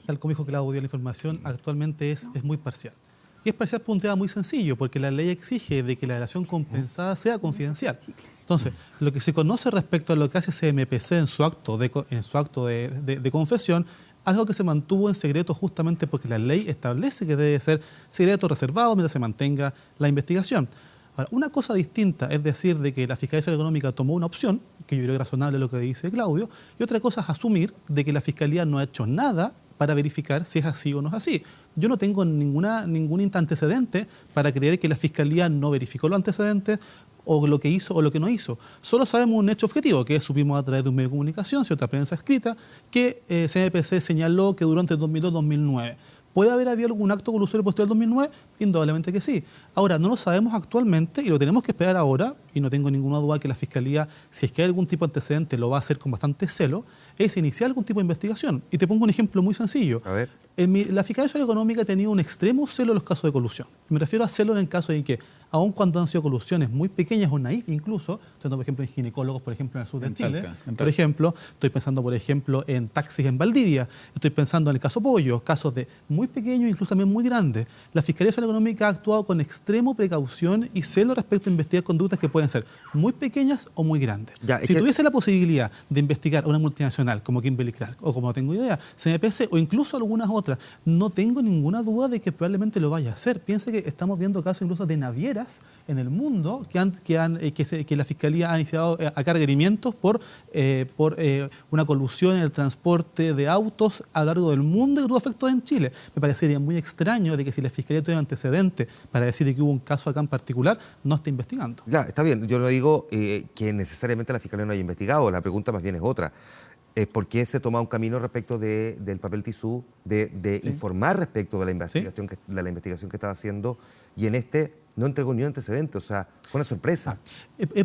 tal como dijo Claudio, la información actualmente es muy parcial. Y es parcial por un tema muy sencillo, porque la ley exige de que la relación compensada sea confidencial. Entonces, lo que se conoce respecto a lo que hace CMPC en su acto de confesión, algo que se mantuvo en secreto justamente porque la ley establece que debe ser secreto reservado mientras se mantenga la investigación. Ahora, una cosa distinta es decir de que la Fiscalía Económica tomó una opción, que yo creo que es razonable lo que dice Claudio, y otra cosa es asumir de que la Fiscalía no ha hecho nada para verificar si es así o no es así. Yo no tengo ningún antecedente para creer que la Fiscalía no verificó los antecedentes o lo que hizo o lo que no hizo. Solo sabemos un hecho objetivo, que supimos a través de un medio de comunicación, cierta prensa escrita, que CMPC señaló que durante el 2002-2009. ¿Puede haber habido algún acto colusorio posterior al 2009? Indudablemente que sí. Ahora, no lo sabemos actualmente y lo tenemos que esperar ahora, y no tengo ninguna duda que la Fiscalía, si es que hay algún tipo de antecedente, lo va a hacer con bastante celo, es iniciar algún tipo de investigación. Y te pongo un ejemplo muy sencillo. A ver. La Fiscalía Económica ha tenido un extremo celo en los casos de colusión. Me refiero a celo en el caso de que, aun cuando han sido colusiones muy pequeñas o naif incluso, estoy por ejemplo en ginecólogos, por ejemplo, en el sur de Chile, por ejemplo, estoy pensando, por ejemplo, en taxis en Valdivia, estoy pensando en el caso Pollo, casos de muy pequeños, incluso también muy grandes. La Fiscalía Económica ha actuado con extremo precaución y celo respecto a investigar conductas que pueden ser muy pequeñas o muy grandes. Si tuviese la posibilidad de investigar a una multinacional como Kimberly Clark, o como no tengo idea, CMPC o incluso algunas otras, no tengo ninguna duda de que probablemente lo vaya a hacer. Piensa que estamos viendo casos incluso de navieras en el mundo que la Fiscalía ha iniciado acá requerimientos por una colusión en el transporte de autos a lo largo del mundo que tuvo efectos en Chile. Me parecería muy extraño de que si la Fiscalía tuviera antecedentes para decir que hubo un caso acá en particular, no esté investigando. Ya, está bien. Yo no digo que necesariamente la Fiscalía no haya investigado. La pregunta más bien es otra. ¿Por qué se toma un camino respecto del papel tisú, de informar respecto de la investigación, que estaba haciendo, y en no entregó ni un antecedente? O sea, fue una sorpresa.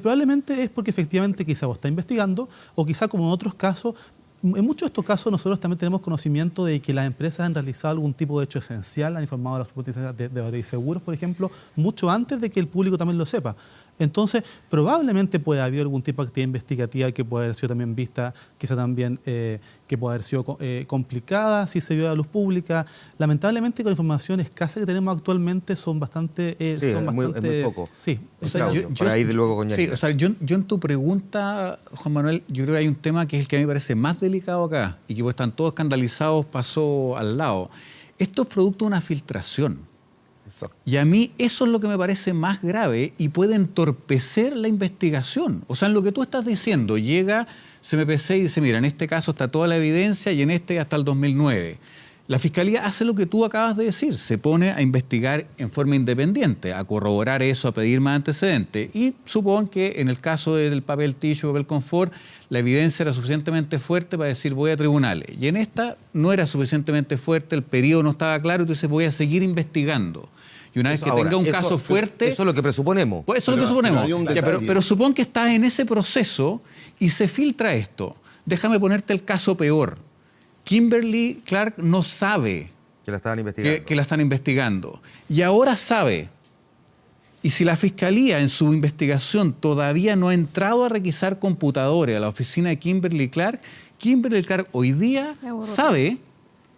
Probablemente es porque efectivamente quizá vos está investigando, o quizá como en otros casos, en muchos de estos casos nosotros también tenemos conocimiento de que las empresas han realizado algún tipo de hecho esencial, han informado a las autoridades de seguros, por ejemplo, mucho antes de que el público también lo sepa. Entonces, probablemente puede haber algún tipo de actividad investigativa que puede haber sido también vista, quizá también que puede haber sido complicada si se vio a la luz pública. Lamentablemente, con la información escasa que tenemos actualmente son bastante... es muy poco. Sí. O sea, para ir de luego con Yanina. Sí, o sea, yo en tu pregunta, Juan Manuel, yo creo que hay un tema que es el que a mí me parece más delicado acá y que pues están todos escandalizados, pasó al lado. Esto es producto de una filtración. Exacto. Y a mí eso es lo que me parece más grave y puede entorpecer la investigación. O sea, en lo que tú estás diciendo, llega CMPC y dice, mira, en este caso está toda la evidencia y en este hasta el 2009. La Fiscalía hace lo que tú acabas de decir, se pone a investigar en forma independiente, a corroborar eso, a pedir más antecedentes. Y supón que en el caso del papel tissue, papel confort, la evidencia era suficientemente fuerte para decir voy a tribunales. Y en esta no era suficientemente fuerte, el periodo no estaba claro, entonces voy a seguir investigando. Y una vez que tenga un caso fuerte... Eso es lo que presuponemos. Pues eso es lo que suponemos. Pero supón que estás en ese proceso y se filtra esto. Déjame ponerte el caso peor. Kimberly Clark no sabe que la estaban investigando. Y ahora sabe. Y si la Fiscalía en su investigación todavía no ha entrado a requisar computadores a la oficina de Kimberly Clark hoy día sabe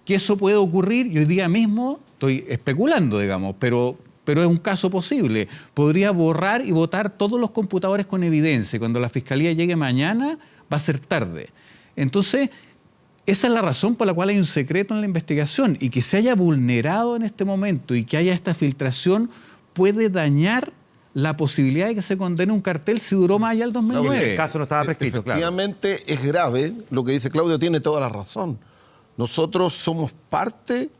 que eso puede ocurrir y hoy día mismo, estoy especulando, digamos, pero es un caso posible. Podría borrar y votar todos los computadores con evidencia. Cuando la Fiscalía llegue mañana va a ser tarde. Entonces... esa es la razón por la cual hay un secreto en la investigación y que se haya vulnerado en este momento y que haya esta filtración puede dañar la posibilidad de que se condene un cartel si duró más allá del 2009. El caso no estaba prescrito, claro. Efectivamente es grave, lo que dice Claudio tiene toda la razón. Nosotros somos parte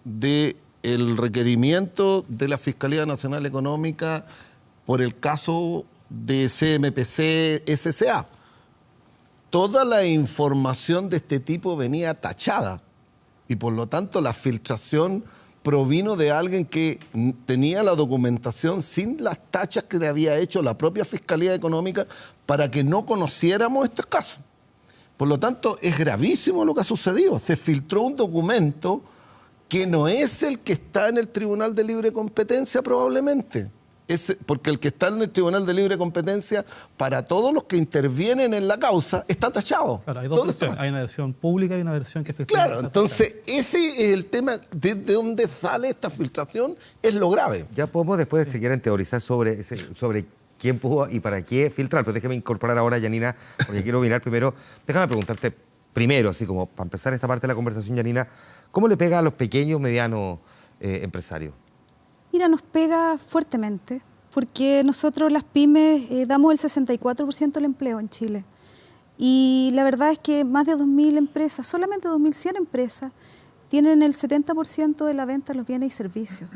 del requerimiento de la Fiscalía Nacional Económica por el caso de CMPC S.A. Toda la información de este tipo venía tachada y por lo tanto la filtración provino de alguien que tenía la documentación sin las tachas que le había hecho la propia Fiscalía Económica para que no conociéramos estos casos. Por lo tanto, es gravísimo lo que ha sucedido. Se filtró un documento que no es el que está en el Tribunal de Libre Competencia probablemente. Porque el que está en el Tribunal de Libre Competencia, para todos los que intervienen en la causa, está tachado. Claro, hay dos versiones. Hay una versión pública y una versión que efectivamente... Claro, entonces ese es el tema. De dónde sale esta filtración es lo grave. Ya podemos después, si quieren, teorizar sobre quién pudo y para qué filtrar. Pero déjeme incorporar ahora a Yanina, porque quiero mirar primero. Déjame preguntarte primero, así como para empezar esta parte de la conversación, Yanina, ¿cómo le pega a los pequeños, medianos empresarios? Mira, nos pega fuertemente, porque nosotros las pymes damos el 64% del empleo en Chile. Y la verdad es que más de 2.000 empresas, solamente 2.100 empresas, tienen el 70% de la venta de los bienes y servicios.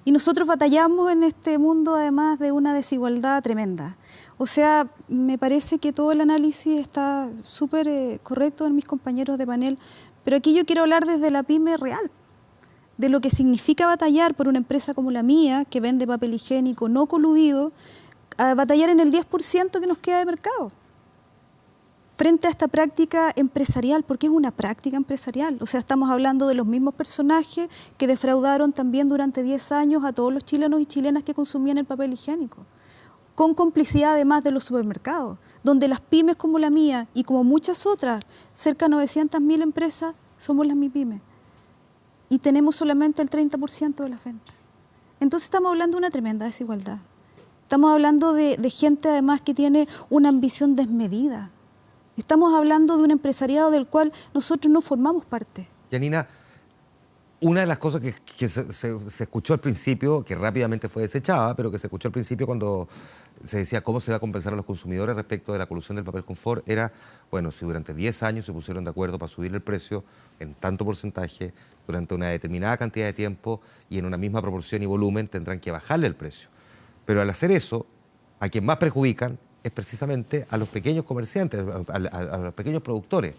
Y nosotros batallamos en este mundo además de una desigualdad tremenda. O sea, me parece que todo el análisis está súper correcto en mis compañeros de panel, pero aquí yo quiero hablar desde la pyme real, de lo que significa batallar por una empresa como la mía, que vende papel higiénico no coludido, a batallar en el 10% que nos queda de mercado. Frente a esta práctica empresarial, porque es una práctica empresarial. O sea, estamos hablando de los mismos personajes que defraudaron también durante 10 años a todos los chilenos y chilenas que consumían el papel higiénico, con complicidad además de los supermercados, donde las pymes como la mía y como muchas otras, cerca de 900.000 empresas, somos las MIPYMES. Y tenemos solamente el 30% de las ventas. Entonces estamos hablando de una tremenda desigualdad. Estamos hablando de gente además que tiene una ambición desmedida. Estamos hablando de un empresariado del cual nosotros no formamos parte. Yanina, una de las cosas que se escuchó al principio, que rápidamente fue desechada, pero que se escuchó al principio cuando se decía cómo se va a compensar a los consumidores respecto de la colusión del papel confort, era, bueno, si durante 10 años se pusieron de acuerdo para subir el precio en tanto porcentaje, durante una determinada cantidad de tiempo y en una misma proporción y volumen, tendrán que bajarle el precio. Pero al hacer eso, a quien más perjudican es precisamente a los pequeños comerciantes, a los pequeños productores.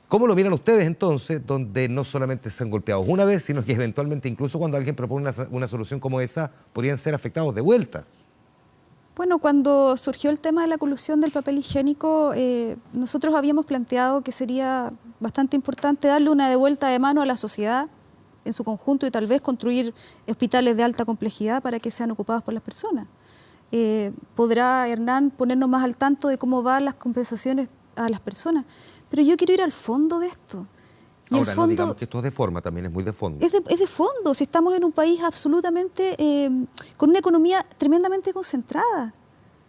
¿Cómo lo miran ustedes entonces, donde no solamente se han golpeado una vez, sino que eventualmente, incluso cuando alguien propone una solución como esa, podrían ser afectados de vuelta? Bueno, cuando surgió el tema de la colusión del papel higiénico, nosotros habíamos planteado que sería bastante importante darle una devuelta de mano a la sociedad en su conjunto y tal vez construir hospitales de alta complejidad para que sean ocupados por las personas. Podrá Hernán ponernos más al tanto de cómo van las compensaciones a las personas, pero yo quiero ir al fondo de esto. Y ahora, el fondo, no digamos que esto es de forma, también es muy de fondo. Es de fondo, si estamos en un país absolutamente, con una economía tremendamente concentrada.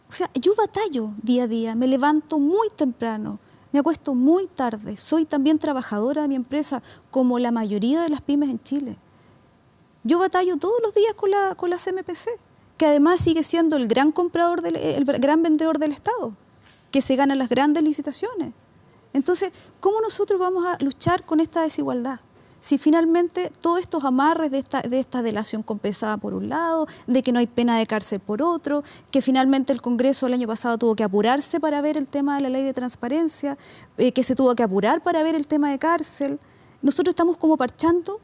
O sea, yo batallo día a día, me levanto muy temprano, me acuesto muy tarde, soy también trabajadora de mi empresa, como la mayoría de las pymes en Chile. Yo batallo todos los días con la CMPC, que además sigue siendo el gran comprador, el gran vendedor del Estado, que se gana las grandes licitaciones. Entonces, ¿cómo nosotros vamos a luchar con esta desigualdad? Si finalmente todos estos amarres de esta delación compensada por un lado, de que no hay pena de cárcel por otro, que finalmente el Congreso el año pasado tuvo que apurarse para ver el tema de la ley de transparencia, que se tuvo que apurar para ver el tema de cárcel, nosotros estamos como parchando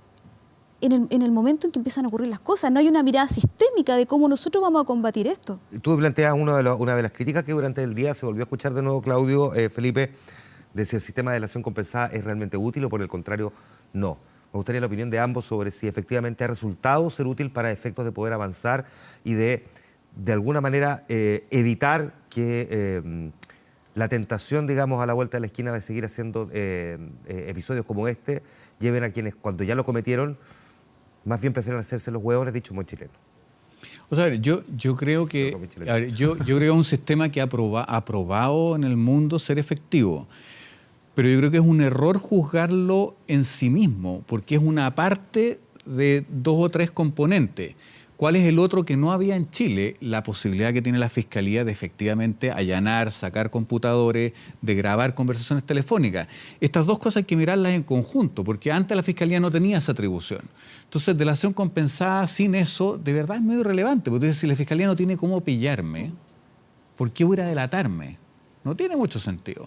en el momento en que empiezan a ocurrir las cosas. No hay una mirada sistémica de cómo nosotros vamos a combatir esto. Tú planteas una de las críticas que durante el día se volvió a escuchar de nuevo, Claudio, Felipe, de si el sistema de delación compensada es realmente útil o por el contrario no. Me gustaría la opinión de ambos sobre si efectivamente ha resultado ser útil para efectos de poder avanzar y de alguna manera evitar que la tentación, digamos, a la vuelta de la esquina de seguir haciendo episodios como este lleven a quienes cuando ya lo cometieron más bien prefieren hacerse los hueones, dicho muy chileno. O sea, yo creo que yo creo un sistema que ha probado en el mundo ser efectivo. Pero yo creo que es un error juzgarlo en sí mismo, porque es una parte de 2 o 3 componentes. ¿Cuál es el otro que no había en Chile? La posibilidad que tiene la Fiscalía de efectivamente allanar, sacar computadores, de grabar conversaciones telefónicas. Estas 2 cosas hay que mirarlas en conjunto, porque antes la Fiscalía no tenía esa atribución. Entonces, delación compensada sin eso, de verdad es medio irrelevante, porque si la Fiscalía no tiene cómo pillarme, ¿por qué voy a delatarme? No tiene mucho sentido.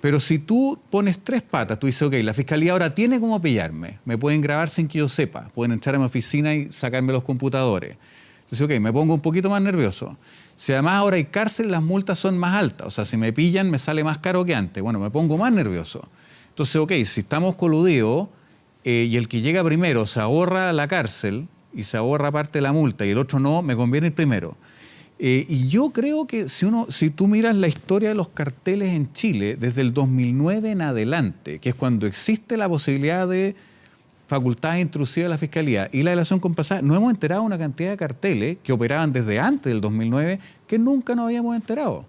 Pero si tú pones 3 patas, tú dices, ok, la Fiscalía ahora tiene cómo pillarme, me pueden grabar sin que yo sepa, pueden entrar a mi oficina y sacarme los computadores. Entonces, ok, me pongo un poquito más nervioso. Si además ahora hay cárcel, las multas son más altas, o sea, si me pillan me sale más caro que antes, bueno, me pongo más nervioso. Entonces, ok, si estamos coludidos y el que llega primero se ahorra la cárcel y se ahorra parte de la multa y el otro no, me conviene el primero. Y yo creo que si tú miras la historia de los carteles en Chile, desde el 2009 en adelante, que es cuando existe la posibilidad de facultades intrusivas de la Fiscalía y la delación compensada, nos hemos enterado de una cantidad de carteles que operaban desde antes del 2009 que nunca nos habíamos enterado.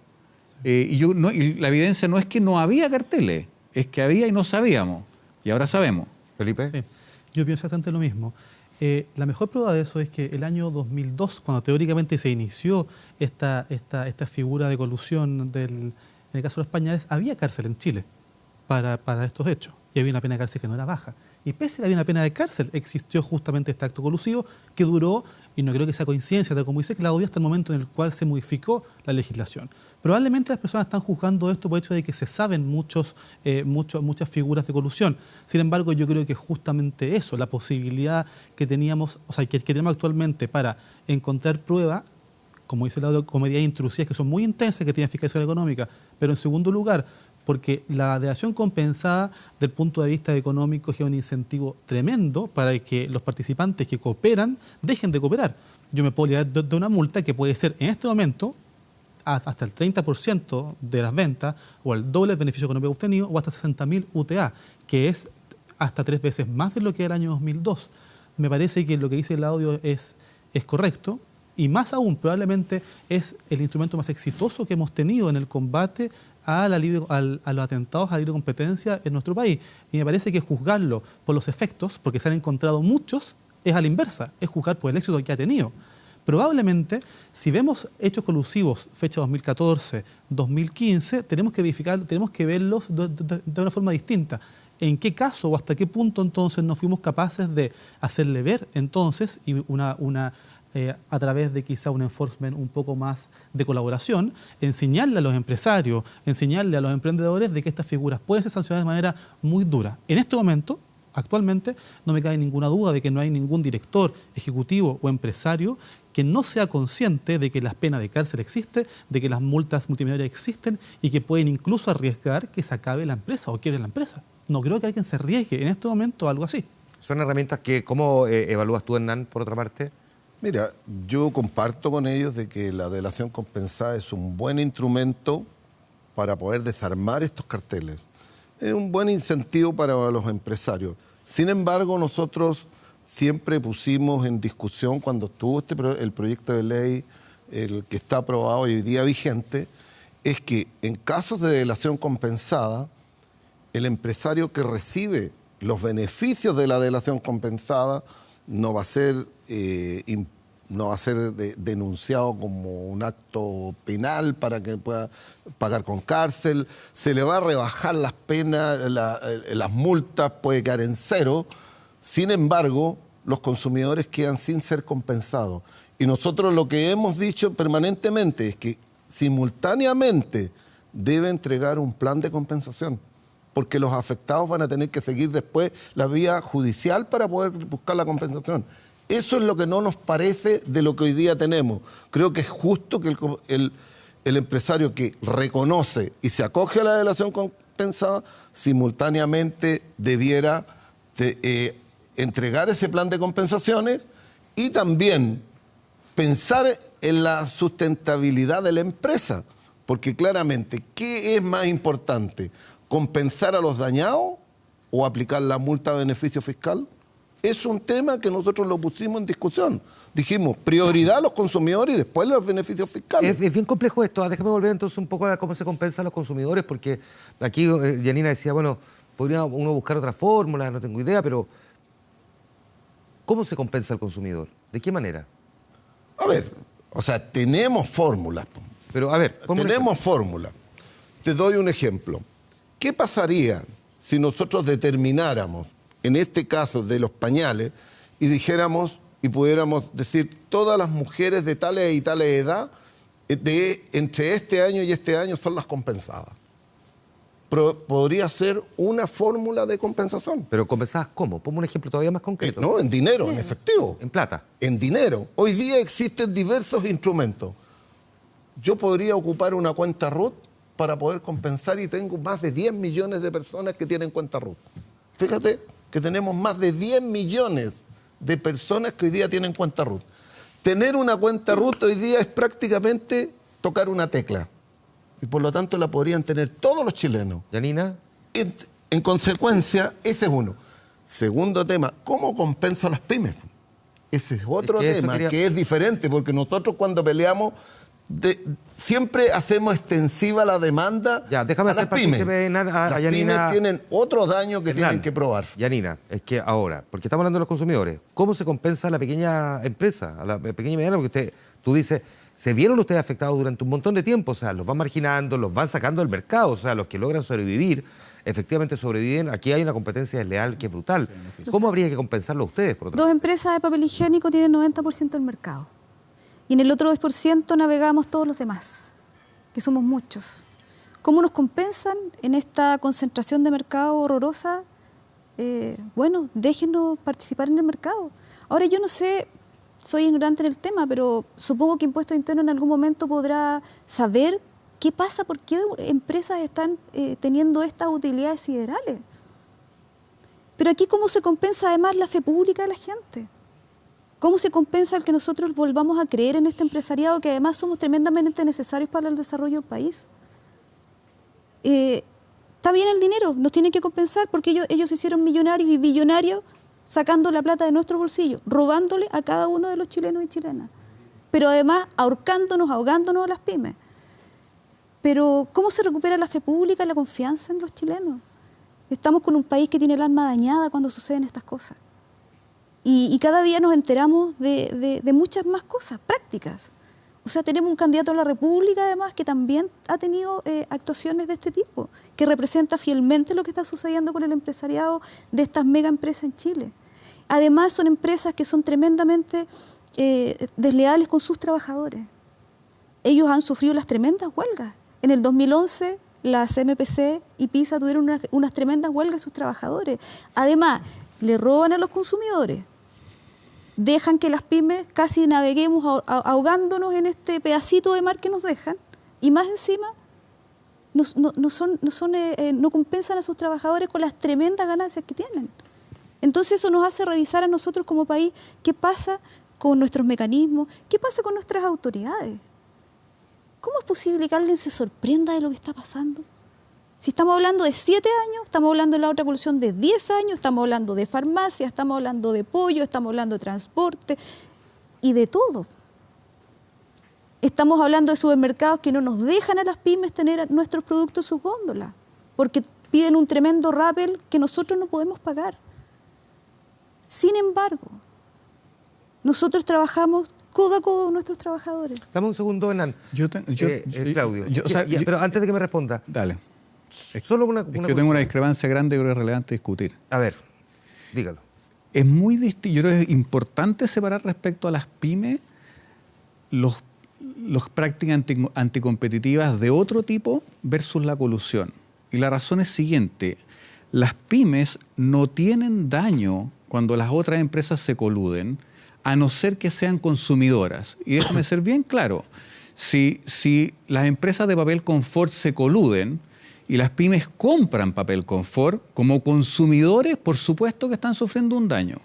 Y la evidencia no es que no había carteles, es que había y no sabíamos. Y ahora sabemos. Felipe. Sí, yo pienso exactamente lo mismo. La mejor prueba de eso es que el año 2002, cuando teóricamente se inició esta figura de colusión en el caso de los pañales, había cárcel en Chile para estos hechos. Y había una pena de cárcel que no era baja. Y pese a que había una pena de cárcel, existió justamente este acto colusivo que duró, y no creo que sea coincidencia, tal como dice Claudia, hasta el momento en el cual se modificó la legislación. Probablemente las personas están juzgando esto por el hecho de que se saben muchas figuras de colusión. Sin embargo, yo creo que justamente eso, la posibilidad que teníamos, o sea, que tenemos actualmente para encontrar prueba, como dice Claudio, con medidas intrusivas que son muy intensas, que tienen fiscalización económica, pero en segundo lugar, porque la delación compensada, del punto de vista económico, es un incentivo tremendo para que los participantes que cooperan dejen de cooperar. Yo me puedo liar de una multa que puede ser en este momento hasta el 30% de las ventas o el doble del beneficio económico obtenido o hasta 60.000 UTA, que es hasta 3 veces más de lo que era el año 2002. Me parece que lo que dice el audio es correcto y más aún probablemente es el instrumento más exitoso que hemos tenido en el combate a los atentados a la libre competencia en nuestro país. Y me parece que juzgarlo por los efectos, porque se han encontrado muchos, es a la inversa, es juzgar por el éxito que ha tenido. Probablemente, si vemos hechos colusivos, fecha 2014, 2015, tenemos que verlos de una forma distinta. ¿En qué caso o hasta qué punto entonces no fuimos capaces de hacerle ver entonces y una a través de quizá un enforcement un poco más de colaboración, enseñarle a los empresarios, enseñarle a los emprendedores de que estas figuras pueden ser sancionadas de manera muy dura. En este momento, actualmente, no me cabe ninguna duda de que no hay ningún director, ejecutivo o empresario que no sea consciente de que la pena de cárcel existe, de que las multas multimillonarias existen y que pueden incluso arriesgar que se acabe la empresa o quiebre la empresa. No creo que alguien se arriesgue en este momento a algo así. Son herramientas que, ¿cómo evalúas tú, Hernán, por otra parte? Mira, yo comparto con ellos de que la delación compensada es un buen instrumento para poder desarmar estos carteles. Es un buen incentivo para los empresarios. Sin embargo, nosotros siempre pusimos en discusión cuando estuvo el proyecto de ley, el que está aprobado y hoy día vigente, es que en casos de delación compensada, el empresario que recibe los beneficios de la delación compensada no va a ser denunciado como un acto penal para que pueda pagar con cárcel, se le va a rebajar las penas, las multas, puede quedar en cero. Sin embargo, los consumidores quedan sin ser compensados. Y nosotros lo que hemos dicho permanentemente es que simultáneamente debe entregar un plan de compensación, porque los afectados van a tener que seguir después la vía judicial para poder buscar la compensación. Eso es lo que no nos parece de lo que hoy día tenemos. Creo que es justo que el empresario que reconoce y se acoge a la delación compensada, simultáneamente debiera entregar ese plan de compensaciones y también pensar en la sustentabilidad de la empresa. Porque claramente, ¿qué es más importante? ¿Compensar a los dañados o aplicar la multa de beneficio fiscal? Es un tema que nosotros lo pusimos en discusión. Dijimos, prioridad a los consumidores y después los beneficios fiscales. Es bien complejo esto. Déjame volver entonces un poco a cómo se compensa a los consumidores, porque aquí Yanina decía, bueno, podría uno buscar otra fórmula, no tengo idea, pero ¿cómo se compensa al consumidor? ¿De qué manera? A ver, o sea, tenemos fórmulas. Pero, a ver, tenemos fórmulas. Te doy un ejemplo. ¿Qué pasaría si nosotros determináramos, en este caso de los pañales, y dijéramos y pudiéramos decir todas las mujeres de tales y tales edad, entre este año y este año son las compensadas? Podría ser una fórmula de compensación. ¿Pero compensadas cómo? Ponme un ejemplo todavía más concreto. No, en dinero, en efectivo. ¿En plata? En dinero. Hoy día existen diversos instrumentos. Yo podría ocupar una cuenta RUT para poder compensar y tengo más de 10 millones de personas que tienen cuenta RUT. Fíjate que tenemos más de 10 millones de personas que hoy día tienen cuenta RUT. Tener una cuenta RUT hoy día es prácticamente tocar una tecla. Y por lo tanto la podrían tener todos los chilenos. ¿Yanina? En consecuencia, ese es uno. Segundo tema, ¿cómo compensa a las pymes? Ese es otro tema que es diferente, porque nosotros cuando peleamos siempre hacemos extensiva la demanda déjame a las pymes. Las pymes tienen otros daños que tienen que probar. Yanina, es que ahora, porque estamos hablando de los consumidores, ¿cómo se compensa a la pequeña empresa, a la pequeña y mediana? Porque tú dices, se vieron ustedes afectados durante un montón de tiempo, o sea, los van marginando, los van sacando del mercado, o sea, los que logran sobrevivir, efectivamente sobreviven. Aquí hay una competencia desleal que es brutal. ¿Cómo habría que compensarlo a ustedes? Por Dos empresas de papel higiénico tienen 90% del mercado. Y en el otro 10% navegamos todos los demás, que somos muchos. ¿Cómo nos compensan en esta concentración de mercado horrorosa? Bueno, déjenos participar en el mercado. Ahora yo no sé, soy ignorante en el tema, pero supongo que Impuesto Interno en algún momento podrá saber qué pasa, por qué empresas están teniendo estas utilidades siderales. Pero aquí, ¿cómo se compensa además la fe pública de la gente? ¿Cómo se compensa el que nosotros volvamos a creer en este empresariado que además somos tremendamente necesarios para el desarrollo del país? Está bien el dinero, nos tienen que compensar porque ellos se hicieron millonarios y billonarios sacando la plata de nuestros bolsillos, robándole a cada uno de los chilenos y chilenas. Pero además ahorcándonos, ahogándonos a las pymes. Pero ¿cómo se recupera la fe pública y la confianza en los chilenos? Estamos con un país que tiene el alma dañada cuando suceden estas cosas. Y cada día nos enteramos de muchas más cosas prácticas. O sea, tenemos un candidato a la República, además, que también ha tenido actuaciones de este tipo, que representa fielmente lo que está sucediendo con el empresariado de estas mega empresas en Chile. Además, son empresas que son tremendamente desleales con sus trabajadores. Ellos han sufrido las tremendas huelgas. En el 2011, la CMPC y PISA tuvieron unas tremendas huelgas de sus trabajadores. Además, le roban a los consumidores. Dejan que las pymes casi naveguemos ahogándonos en este pedacito de mar que nos dejan. Y más encima, no compensan a sus trabajadores con las tremendas ganancias que tienen. Entonces eso nos hace revisar a nosotros como país qué pasa con nuestros mecanismos, qué pasa con nuestras autoridades. ¿Cómo es posible que alguien se sorprenda de lo que está pasando? Si estamos hablando de 7 años, estamos hablando de la otra colusión de 10 años, estamos hablando de farmacia, estamos hablando de pollo, estamos hablando de transporte y de todo. Estamos hablando de supermercados que no nos dejan a las pymes tener nuestros productos en sus góndolas, porque piden un tremendo rappel que nosotros no podemos pagar. Sin embargo, nosotros trabajamos codo a codo con nuestros trabajadores. Dame un segundo, Hernán. Claudio. Pero antes de que me responda. Dale. Solo yo tengo una discrepancia grande y creo que es relevante discutir. A ver, dígalo. Es muy distinto. Yo creo que es importante separar respecto a las pymes los prácticas anticompetitivas de otro tipo versus la colusión. Y la razón es siguiente. Las pymes no tienen daño cuando las otras empresas se coluden, a no ser que sean consumidoras. Y déjame ser bien claro. Si las empresas de papel confort se coluden y las pymes compran papel confort, como consumidores, por supuesto que están sufriendo un daño.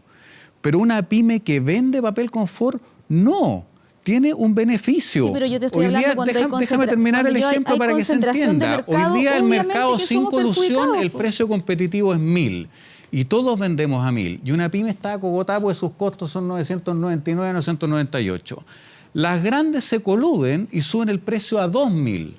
Pero una pyme que vende papel confort, no. Tiene un beneficio. Sí, pero yo te estoy hablando cuando déjame terminar el ejemplo para que se entienda. Hoy día el mercado sin colusión, el precio competitivo es 1.000 y todos vendemos a 1.000. Y una pyme está acogotada porque sus costos son 999, 998. Las grandes se coluden y suben el precio a 2.000.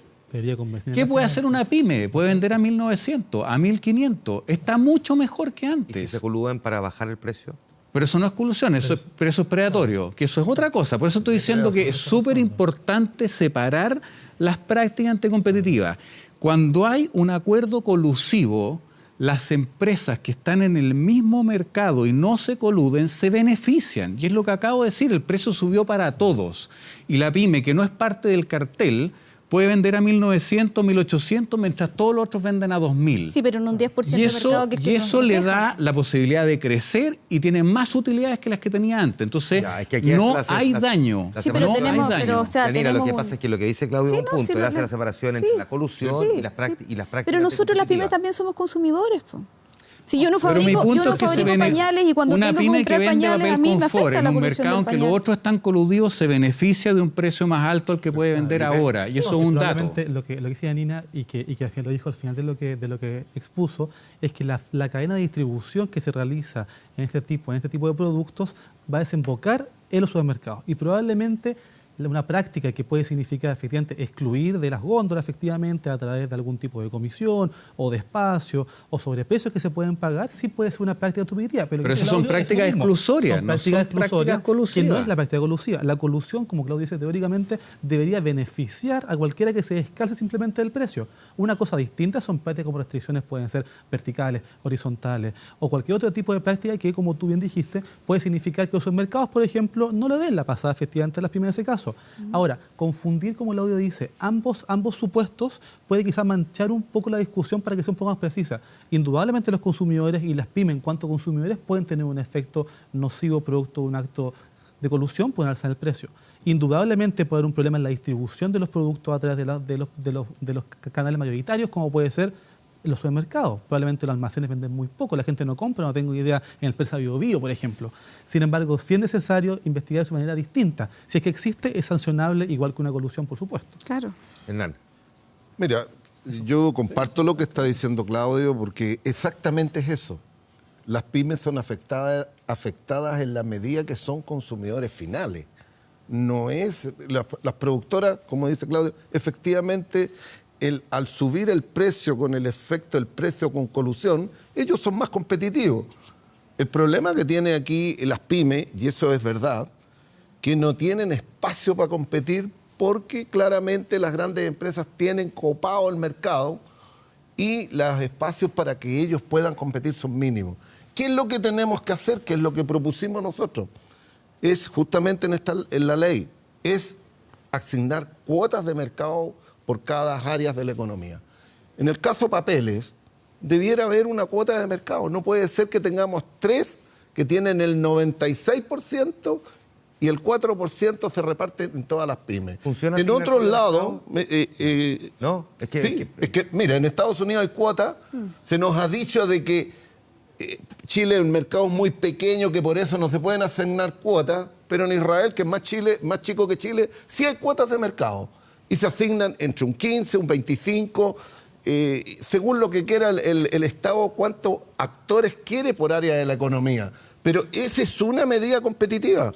¿Qué puede hacer una pyme? Puede vender a 1.900, a 1.500. Está mucho mejor que antes. ¿Y si se coluden para bajar el precio? Pero eso no es colusión, eso es predatorio, que eso es otra cosa. Por eso estoy diciendo que es súper importante separar las prácticas anticompetitivas. Cuando hay un acuerdo colusivo, las empresas que están en el mismo mercado y no se coluden se benefician. Y es lo que acabo de decir, el precio subió para todos. Y la pyme, que no es parte del cartel, puede vender a 1.900, 1.800, mientras todos los otros venden a 2.000. Sí, pero en un 10% del mercado que y eso le da la posibilidad de crecer y tiene más utilidades que las que tenía antes. Entonces, no hay daño. Sí, pero tenemos... Lo que pasa es que lo que dice Claudio es un punto, él hace la separación entre la colusión y las prácticas. Pero nosotros las pymes también somos consumidores, po. Si yo no fabrico pañales y cuando tengo que comprar pañales a mí me afecta la colusión del pañal. En un mercado en que los otros están coludidos se beneficia de un precio más alto al que puede vender ahora. Y eso es un dato. Lo que decía Nina y que al final lo dijo al final de lo que expuso es que la cadena de distribución que se realiza en este tipo de productos va a desembocar en los supermercados. Y probablemente una práctica que puede significar efectivamente excluir de las góndolas efectivamente a través de algún tipo de comisión o de espacio o sobreprecios que se pueden pagar, sí puede ser una práctica competitiva. Pero eso son prácticas exclusorias, no son prácticas colusivas. Que no es la práctica colusiva. La colusión, como Claudio dice teóricamente, debería beneficiar a cualquiera que se descalce simplemente del precio. Una cosa distinta son prácticas como restricciones, pueden ser verticales, horizontales o cualquier otro tipo de práctica que, como tú bien dijiste, puede significar que los mercados, por ejemplo, no le den la pasada efectivamente a las pymes de ese caso. Ahora, confundir, como el audio dice, ambos supuestos puede quizás manchar un poco la discusión para que sea un poco más precisa. Indudablemente los consumidores y las pymes en cuanto a consumidores pueden tener un efecto nocivo producto de un acto de colusión, pueden alzar el precio. Indudablemente puede haber un problema en la distribución de los productos a través de los canales mayoritarios, como puede ser los supermercados. Probablemente los almacenes venden muy poco, la gente no compra, no tengo idea, en el Presa Bio Bio, por ejemplo. Sin embargo, si es necesario investigar de su manera distinta. Si es que existe, es sancionable igual que una colusión, por supuesto. Claro. Hernán. Mira, yo comparto lo que está diciendo Claudio porque exactamente es eso. Las pymes son afectadas en la medida que son consumidores finales. No es... Las productoras, como dice Claudio, efectivamente... al subir el precio con el efecto del precio con colusión, ellos son más competitivos. El problema que tiene aquí las pymes, y eso es verdad, que no tienen espacio para competir porque claramente las grandes empresas tienen copado el mercado y los espacios para que ellos puedan competir son mínimos. ¿Qué es lo que tenemos que hacer? ¿Qué es lo que propusimos nosotros? es justamente en la ley, es asignar cuotas de mercado por cada área de la economía. En el caso papeles, debiera haber una cuota de mercado. No puede ser que tengamos 3 que tienen el 96% y el 4% se reparte en todas las pymes. ¿Funciona en otros lados, no, es que, mira, en Estados Unidos hay cuotas, se nos ha dicho de que Chile es un mercado muy pequeño, que por eso no se pueden asignar cuotas, pero en Israel, que es más chico que Chile, sí hay cuotas de mercado. Y se asignan entre un 15, un 25, según lo que quiera el Estado, cuántos actores quiere por área de la economía. Pero esa es una medida competitiva.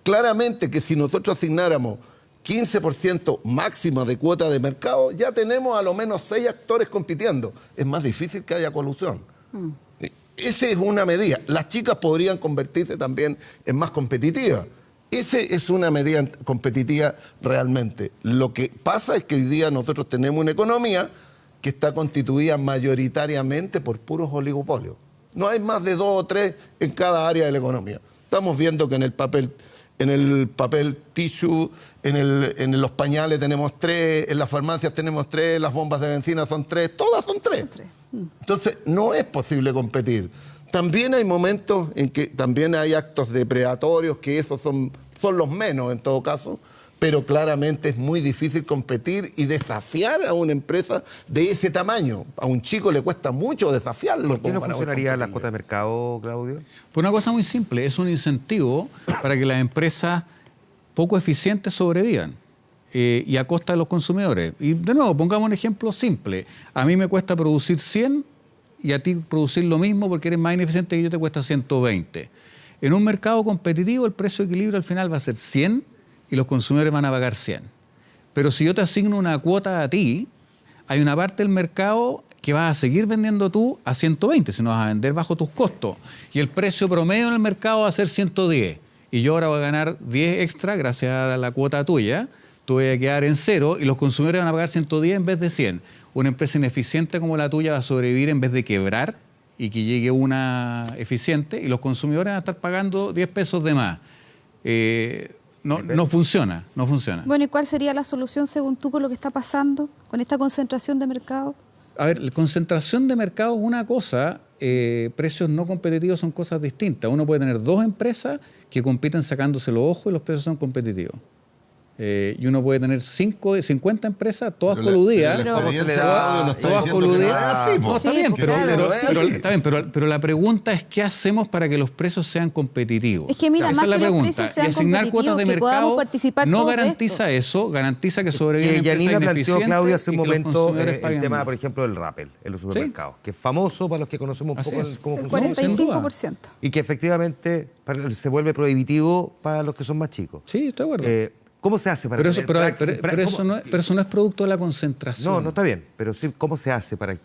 Claramente que si nosotros asignáramos 15% máximo de cuota de mercado, ya tenemos a lo menos 6 actores compitiendo. Es más difícil que haya colusión. Esa es una medida. Las chicas podrían convertirse también en más competitivas. Esa es una medida competitiva realmente. Lo que pasa es que hoy día nosotros tenemos una economía que está constituida mayoritariamente por puros oligopolios. No hay más de 2 o 3 en cada área de la economía. Estamos viendo que en el papel tissue, en los pañales tenemos 3, en las farmacias tenemos 3, las bombas de benzina son 3, todas son 3. Entonces, no es posible competir. También hay momentos en que también hay actos depredatorios, que esos son los menos en todo caso, pero claramente es muy difícil competir y desafiar a una empresa de ese tamaño. A un chico le cuesta mucho desafiarlo. ¿Por qué no funcionarían las cuotas de mercado, Claudio? Por una cosa muy simple, es un incentivo para que las empresas poco eficientes sobrevivan y a costa de los consumidores. Y de nuevo, pongamos un ejemplo simple. A mí me cuesta producir 100 y a ti producir lo mismo porque eres más ineficiente que yo, te cuesta 120. En un mercado competitivo el precio de equilibrio al final va a ser 100 y los consumidores van a pagar 100. Pero si yo te asigno una cuota a ti, hay una parte del mercado que vas a seguir vendiendo tú a 120, si no vas a vender bajo tus costos. Y el precio promedio en el mercado va a ser 110. Y yo ahora voy a ganar 10 extra gracias a la cuota tuya. Tú vas a quedar en 0 y los consumidores van a pagar 110 en vez de 100. Una empresa ineficiente como la tuya va a sobrevivir en vez de quebrar y que llegue una eficiente y los consumidores van a estar pagando 10 pesos de más. No funciona. Bueno, ¿y cuál sería la solución según tú con lo que está pasando, con esta concentración de mercado? A ver, la concentración de mercado es una cosa, precios no competitivos son cosas distintas. Uno puede tener 2 empresas que compiten sacándose los ojos y los precios son competitivos. Y uno puede tener 50 empresas, todas coludidas. Todas coludidas. No, está bien, pero la pregunta es ¿qué hacemos para que los precios sean competitivos? Es que mira, esa más es la que pregunta. los precios sean y asignar cuotas de mercado no garantiza eso, garantiza que sobreviven Yanina planteó, Claudia, hace un momento el tema, por ejemplo, del rappel en los supermercados, que es famoso para los que conocemos un poco cómo funciona. 45%. Y que efectivamente se vuelve prohibitivo para los que son más chicos. Sí, estoy de acuerdo. ¿Cómo se hace para pero eso no es producto de la concentración. No está bien, pero sí, ¿cómo se hace para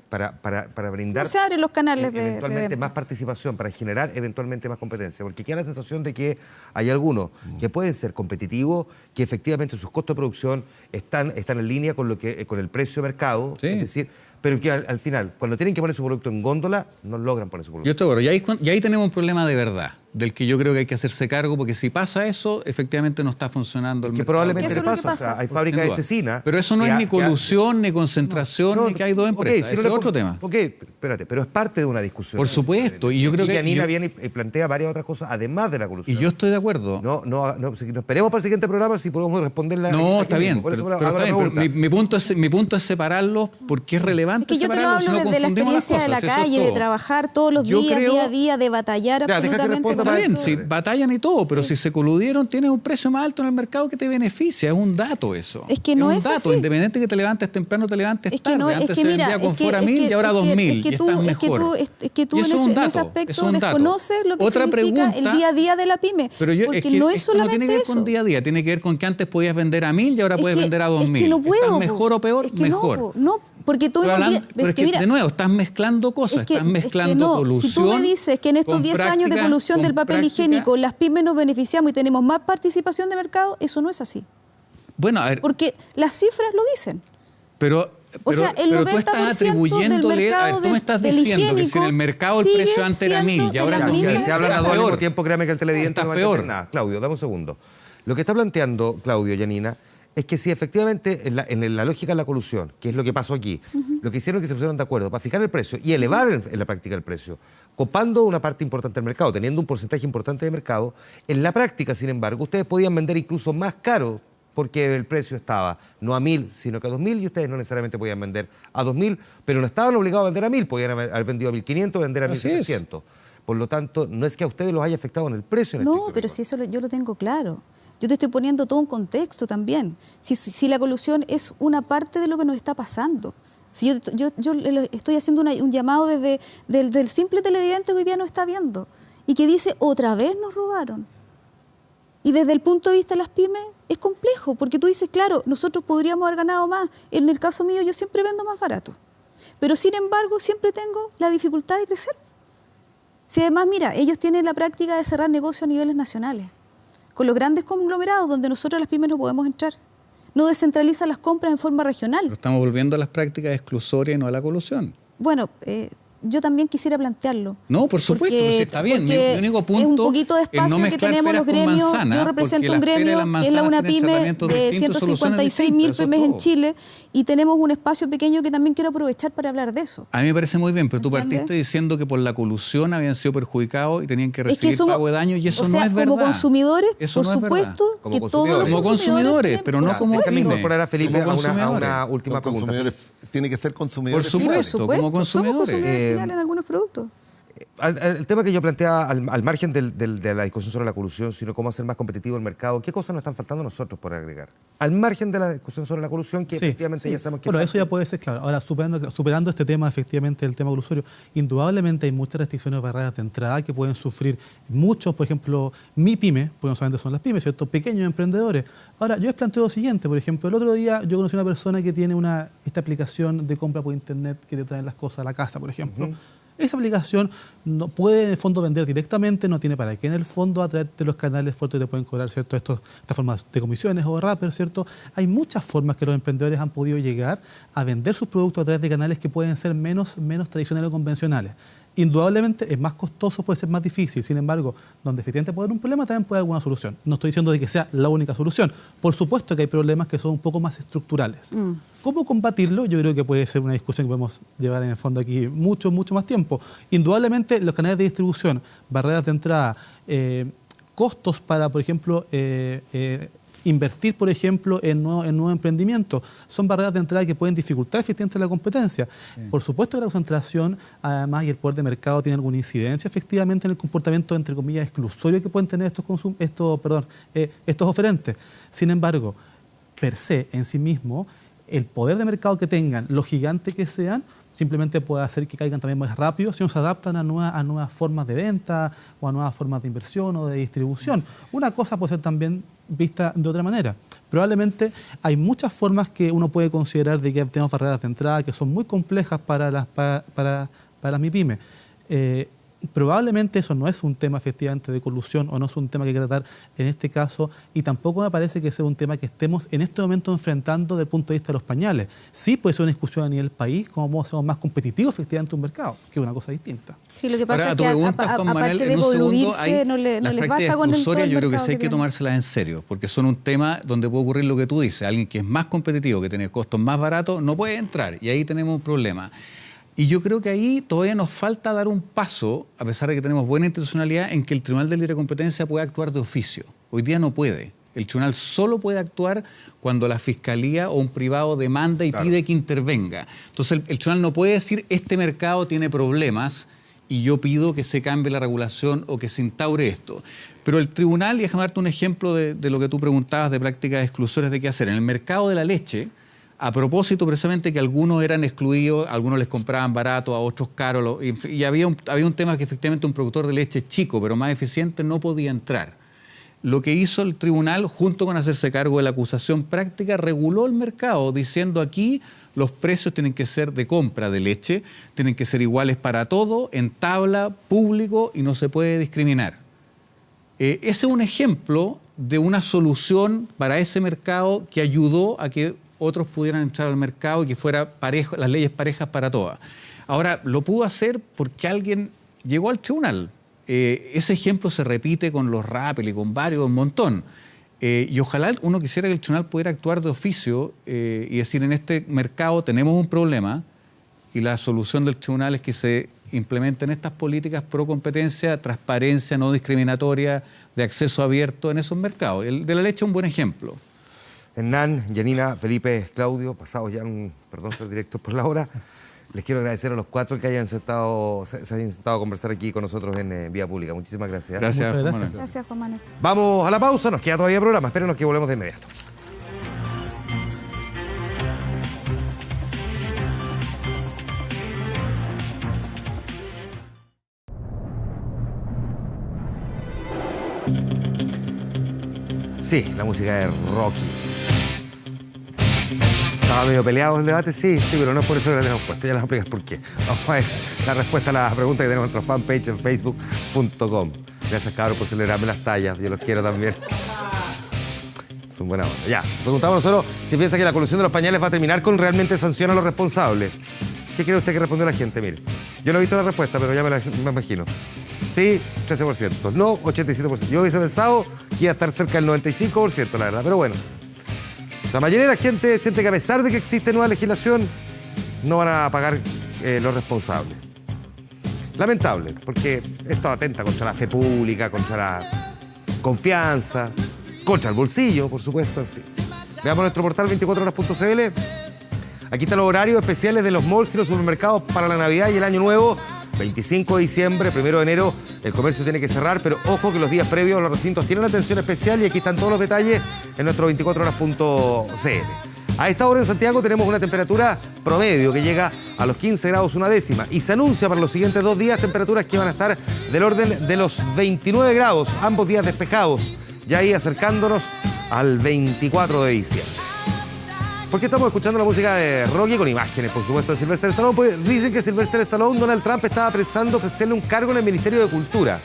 brindar? ¿Cómo se abren los canales eventualmente más participación, para generar eventualmente más competencia? Porque queda la sensación de que hay algunos que pueden ser competitivos, que efectivamente sus costos de producción están en línea con el precio de mercado, es decir, pero que al final, cuando tienen que poner su producto en góndola, no logran poner su producto. Yo estoy de acuerdo, y ahí tenemos un problema de verdad, del que yo creo que hay que hacerse cargo, porque si pasa eso, efectivamente no está funcionando el mercado. Probablemente le pasa. O sea, hay fábricas de cecina. Pero eso no es ni colusión, ni concentración, ni que hay 2 empresas. Ese es otro tema. Ok, espérate, pero es parte de una discusión. Por supuesto, y yo creo que... Yanina viene y plantea varias otras cosas, además de la colusión. Y yo estoy de acuerdo. No esperemos para el siguiente programa si podemos responderla. No, está bien, pero mi punto es separarlos, porque es relevante separarlos. Es que yo te lo hablo desde la experiencia de la calle, de trabajar todos los días, día a día, de batallar absolutamente. Está bien, sí, batallan y todo, pero si se coludieron, tienes un precio más alto en el mercado que te beneficia. Es un dato eso. Es que no es un dato, así. Independiente que te levantes temprano, te levantes tarde. Antes se vendía con fuera 1000 y ahora 2000 y estás mejor. Es que tú en ese aspecto desconoces lo que significa el día a día de la pyme. Porque no es solamente eso. No tiene que ver con día a día, tiene que ver con que antes podías vender a 1000 y ahora puedes vender a 2000. Es que no puedo. ¿Estás mejor o peor? Mejor. No, porque tú de nuevo, estás mezclando cosas, estás mezclando colusión. Si tú me dices que en estos 10 años de evolución del papel higiénico las pymes nos beneficiamos y tenemos más participación de mercado, eso no es así. Bueno, a ver. Porque las cifras lo dicen. Pero O sea, el 90% tú estás atribuyéndole, del mercado tú me estás diciendo que si en el mercado el precio antes era 1.000 y ahora es 2.000. Se hablan a todo mismo tiempo, créame que el televidente no va a entender nada. Claudio, dame un segundo. Lo que está planteando Claudio, Yanina, es que si efectivamente en la lógica de la colusión, que es lo que pasó aquí, lo que hicieron es que se pusieron de acuerdo para fijar el precio y elevar en la práctica el precio, copando una parte importante del mercado, teniendo un porcentaje importante de mercado, en la práctica, sin embargo, ustedes podían vender incluso más caro porque el precio estaba no a 1.000, sino que a 2.000 y ustedes no necesariamente podían vender a 2.000, pero no estaban obligados a vender a 1.000, podían haber vendido a 1.500, vender a 1.700. Por lo tanto, no es que a ustedes los haya afectado en el precio. No, pero si eso yo lo tengo claro. Yo te estoy poniendo todo un contexto también. Si la colusión es una parte de lo que nos está pasando. Si yo estoy haciendo un llamado desde del simple televidente que hoy día no está viendo y que dice, otra vez nos robaron. Y desde el punto de vista de las pymes es complejo, porque tú dices, claro, nosotros podríamos haber ganado más. En el caso mío yo siempre vendo más barato. Pero sin embargo siempre tengo la dificultad de crecer. Si además, mira, ellos tienen la práctica de cerrar negocios a niveles nacionales, con los grandes conglomerados donde nosotros las pymes no podemos entrar. No descentralizan las compras en forma regional. Pero estamos volviendo a las prácticas exclusorias y no a la colusión. Bueno, yo también quisiera plantearlo. No, por supuesto, pues está bien. Mi único punto es un poquito de espacio que tenemos los gremios. Yo represento un gremio que es la UNAPYME de 156.000 pymes en Chile y tenemos un espacio pequeño que también quiero aprovechar para hablar de eso. A mí me parece muy bien, pero tú partiste diciendo que por la colusión habían sido perjudicados y tenían que recibir pago de daño y eso no es verdad. Como consumidores, eso por supuesto, que todos los consumidores, pero no como pymes. Déjame incorporar a Felipe a una última pregunta. Tiene que ser consumidores. Por supuesto, como consumidores. En algunos productos. El tema que yo planteaba, al margen de la discusión sobre la colusión, sino cómo hacer más competitivo el mercado, ¿qué cosas nos están faltando a nosotros por agregar? Al margen de la discusión sobre la colusión, que efectivamente ya sabemos que... Bueno, eso ya puede ser claro. Ahora, superando este tema, efectivamente, el tema colusorio, indudablemente hay muchas restricciones o barreras de entrada que pueden sufrir muchos, por ejemplo, mi pyme, pues no solamente son las pymes, ¿cierto? Pequeños emprendedores. Ahora, yo les planteo lo siguiente, por ejemplo, el otro día yo conocí a una persona que tiene esta aplicación de compra por internet que te traen las cosas a la casa, por ejemplo. Esa aplicación no puede en el fondo vender directamente, no tiene para qué en el fondo a través de los canales fuertes te pueden cobrar, ¿cierto? Estas formas de comisiones o de rapper, ¿cierto? Hay muchas formas que los emprendedores han podido llegar a vender sus productos a través de canales que pueden ser menos tradicionales o convencionales. Indudablemente es más costoso, puede ser más difícil, sin embargo, donde efectivamente puede haber un problema, también puede haber alguna solución. No estoy diciendo de que sea la única solución. Por supuesto que hay problemas que son un poco más estructurales. ¿Cómo combatirlo? Yo creo que puede ser una discusión que podemos llevar en el fondo aquí mucho más tiempo. Indudablemente los canales de distribución, barreras de entrada, costos para, por ejemplo, invertir, por ejemplo, en nuevo emprendimiento, son barreras de entrada que pueden dificultar efectivamente la competencia. Por supuesto que la concentración, además, y el poder de mercado tiene alguna incidencia efectivamente en el comportamiento, entre comillas, exclusorio que pueden tener estos oferentes. Sin embargo, per se, en sí mismo, el poder de mercado que tengan, los gigantes que sean, simplemente puede hacer que caigan también más rápido si no se adaptan a nuevas formas de venta o a nuevas formas de inversión o de distribución. Una cosa puede ser también vista de otra manera. Probablemente hay muchas formas que uno puede considerar de que tenemos barreras de entrada que son muy complejas para las MIPYME. Probablemente eso no es un tema efectivamente de colusión o no es un tema que hay que tratar en este caso y tampoco me parece que sea un tema que estemos en este momento enfrentando desde el punto de vista de los pañales. Sí puede ser una discusión a nivel país, cómo hacemos más competitivo efectivamente un mercado, que es una cosa distinta. Sí, lo que pasa es que aparte de coludirse no les basta con el todo el yo creo que mercado sí hay que tomárselas en serio, porque son un tema donde puede ocurrir lo que tú dices. Alguien que es más competitivo, que tiene costos más baratos, no puede entrar y ahí tenemos un problema. Y yo creo que ahí todavía nos falta dar un paso, a pesar de que tenemos buena institucionalidad, en que el Tribunal de Libre Competencia pueda actuar de oficio. Hoy día no puede. El tribunal solo puede actuar cuando la fiscalía o un privado demanda y pide que intervenga. Entonces el tribunal no puede decir este mercado tiene problemas y yo pido que se cambie la regulación o que se instaure esto. Pero el tribunal, y déjame darte un ejemplo de lo que tú preguntabas de prácticas exclusorias de qué hacer. En el mercado de la leche, a propósito precisamente que algunos eran excluidos, algunos les compraban barato, a otros caro, y había un tema que efectivamente un productor de leche chico, pero más eficiente, no podía entrar. Lo que hizo el tribunal, junto con hacerse cargo de la acusación práctica, reguló el mercado, diciendo aquí los precios tienen que ser de compra de leche, tienen que ser iguales para todo, en tabla, público, y no se puede discriminar. Ese es un ejemplo de una solución para ese mercado que ayudó a que otros pudieran entrar al mercado y que fuera parejo, las leyes parejas para todas. Ahora, lo pudo hacer porque alguien llegó al tribunal. Ese ejemplo se repite con los Rappel y con varios, un montón. Y ojalá uno quisiera que el tribunal pudiera actuar de oficio y decir, en este mercado tenemos un problema y la solución del tribunal es que se implementen estas políticas pro competencia, transparencia no discriminatoria, de acceso abierto en esos mercados. El de la leche es un buen ejemplo. Hernán, Yanina, Felipe, Claudio, pasados ya, perdón, ser directos por la hora. Les quiero agradecer a los 4 que se hayan sentado a conversar aquí con nosotros en Vía Pública. Muchísimas gracias. Gracias, Juan Manuel. Gracias, Juan Manuel. Vamos a la pausa, nos queda todavía programa. Espérenos que volvemos de inmediato. Sí, la música de Rocky. Estaba medio peleado el debate, sí, pero no es por eso que le hemos puesto. Ya les voy a explicar por qué. Vamos a ver la respuesta a la pregunta que tenemos en nuestra fanpage en facebook.com. Gracias, cabros, por celebrarme las tallas. Yo los quiero también. Son buena onda. Ya, preguntamos nosotros si piensa que la colusión de los pañales va a terminar con realmente sanción a los responsables. ¿Qué cree usted que respondió la gente? Mire, yo no he visto la respuesta, pero ya me imagino. Sí, 13%. No, 87%. Yo hubiese pensado que iba a estar cerca del 95%, la verdad. Pero bueno, la mayoría de la gente siente que a pesar de que existe nueva legislación, no van a pagar los responsables. Lamentable, porque esto atenta contra la fe pública, contra la confianza, contra el bolsillo, por supuesto, en fin. Veamos nuestro portal 24horas.cl. Aquí están los horarios especiales de los malls y los supermercados para la Navidad y el Año Nuevo. 25 de diciembre, 1 de enero, el comercio tiene que cerrar, pero ojo que los días previos los recintos tienen atención especial y aquí están todos los detalles en nuestro 24horas.cl. A esta hora en Santiago tenemos una temperatura promedio que llega a los 15 grados una décima y se anuncia para los siguientes 2 días temperaturas que van a estar del orden de los 29 grados, ambos días despejados, ya ahí acercándonos al 24 de diciembre. Porque estamos escuchando la música de Rocky con imágenes, por supuesto, de Sylvester Stallone. Pues dicen que Sylvester Stallone, Donald Trump estaba pensando ofrecerle un cargo en el Ministerio de Cultura.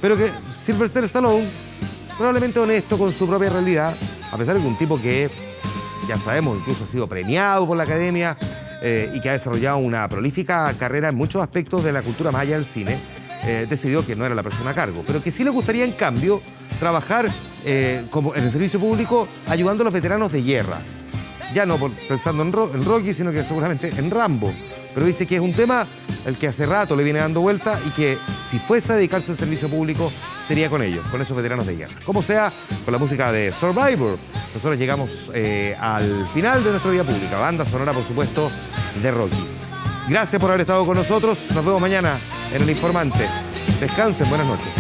Pero que Sylvester Stallone, probablemente honesto con su propia realidad, a pesar de que un tipo que, ya sabemos, incluso ha sido premiado por la Academia y que ha desarrollado una prolífica carrera en muchos aspectos de la cultura más allá del cine, decidió que no era la persona a cargo. Pero que sí le gustaría, en cambio, trabajar como en el servicio público ayudando a los veteranos de guerra. Ya no pensando en Rocky, sino que seguramente en Rambo. Pero dice que es un tema el que hace rato le viene dando vuelta y que si fuese a dedicarse al servicio público sería con ellos, con esos veteranos de guerra. Como sea, con la música de Survivor. Nosotros llegamos al final de nuestra Vía Pública. Banda sonora, por supuesto, de Rocky. Gracias por haber estado con nosotros. Nos vemos mañana en El Informante. Descansen, buenas noches.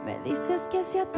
Me dices que si a ti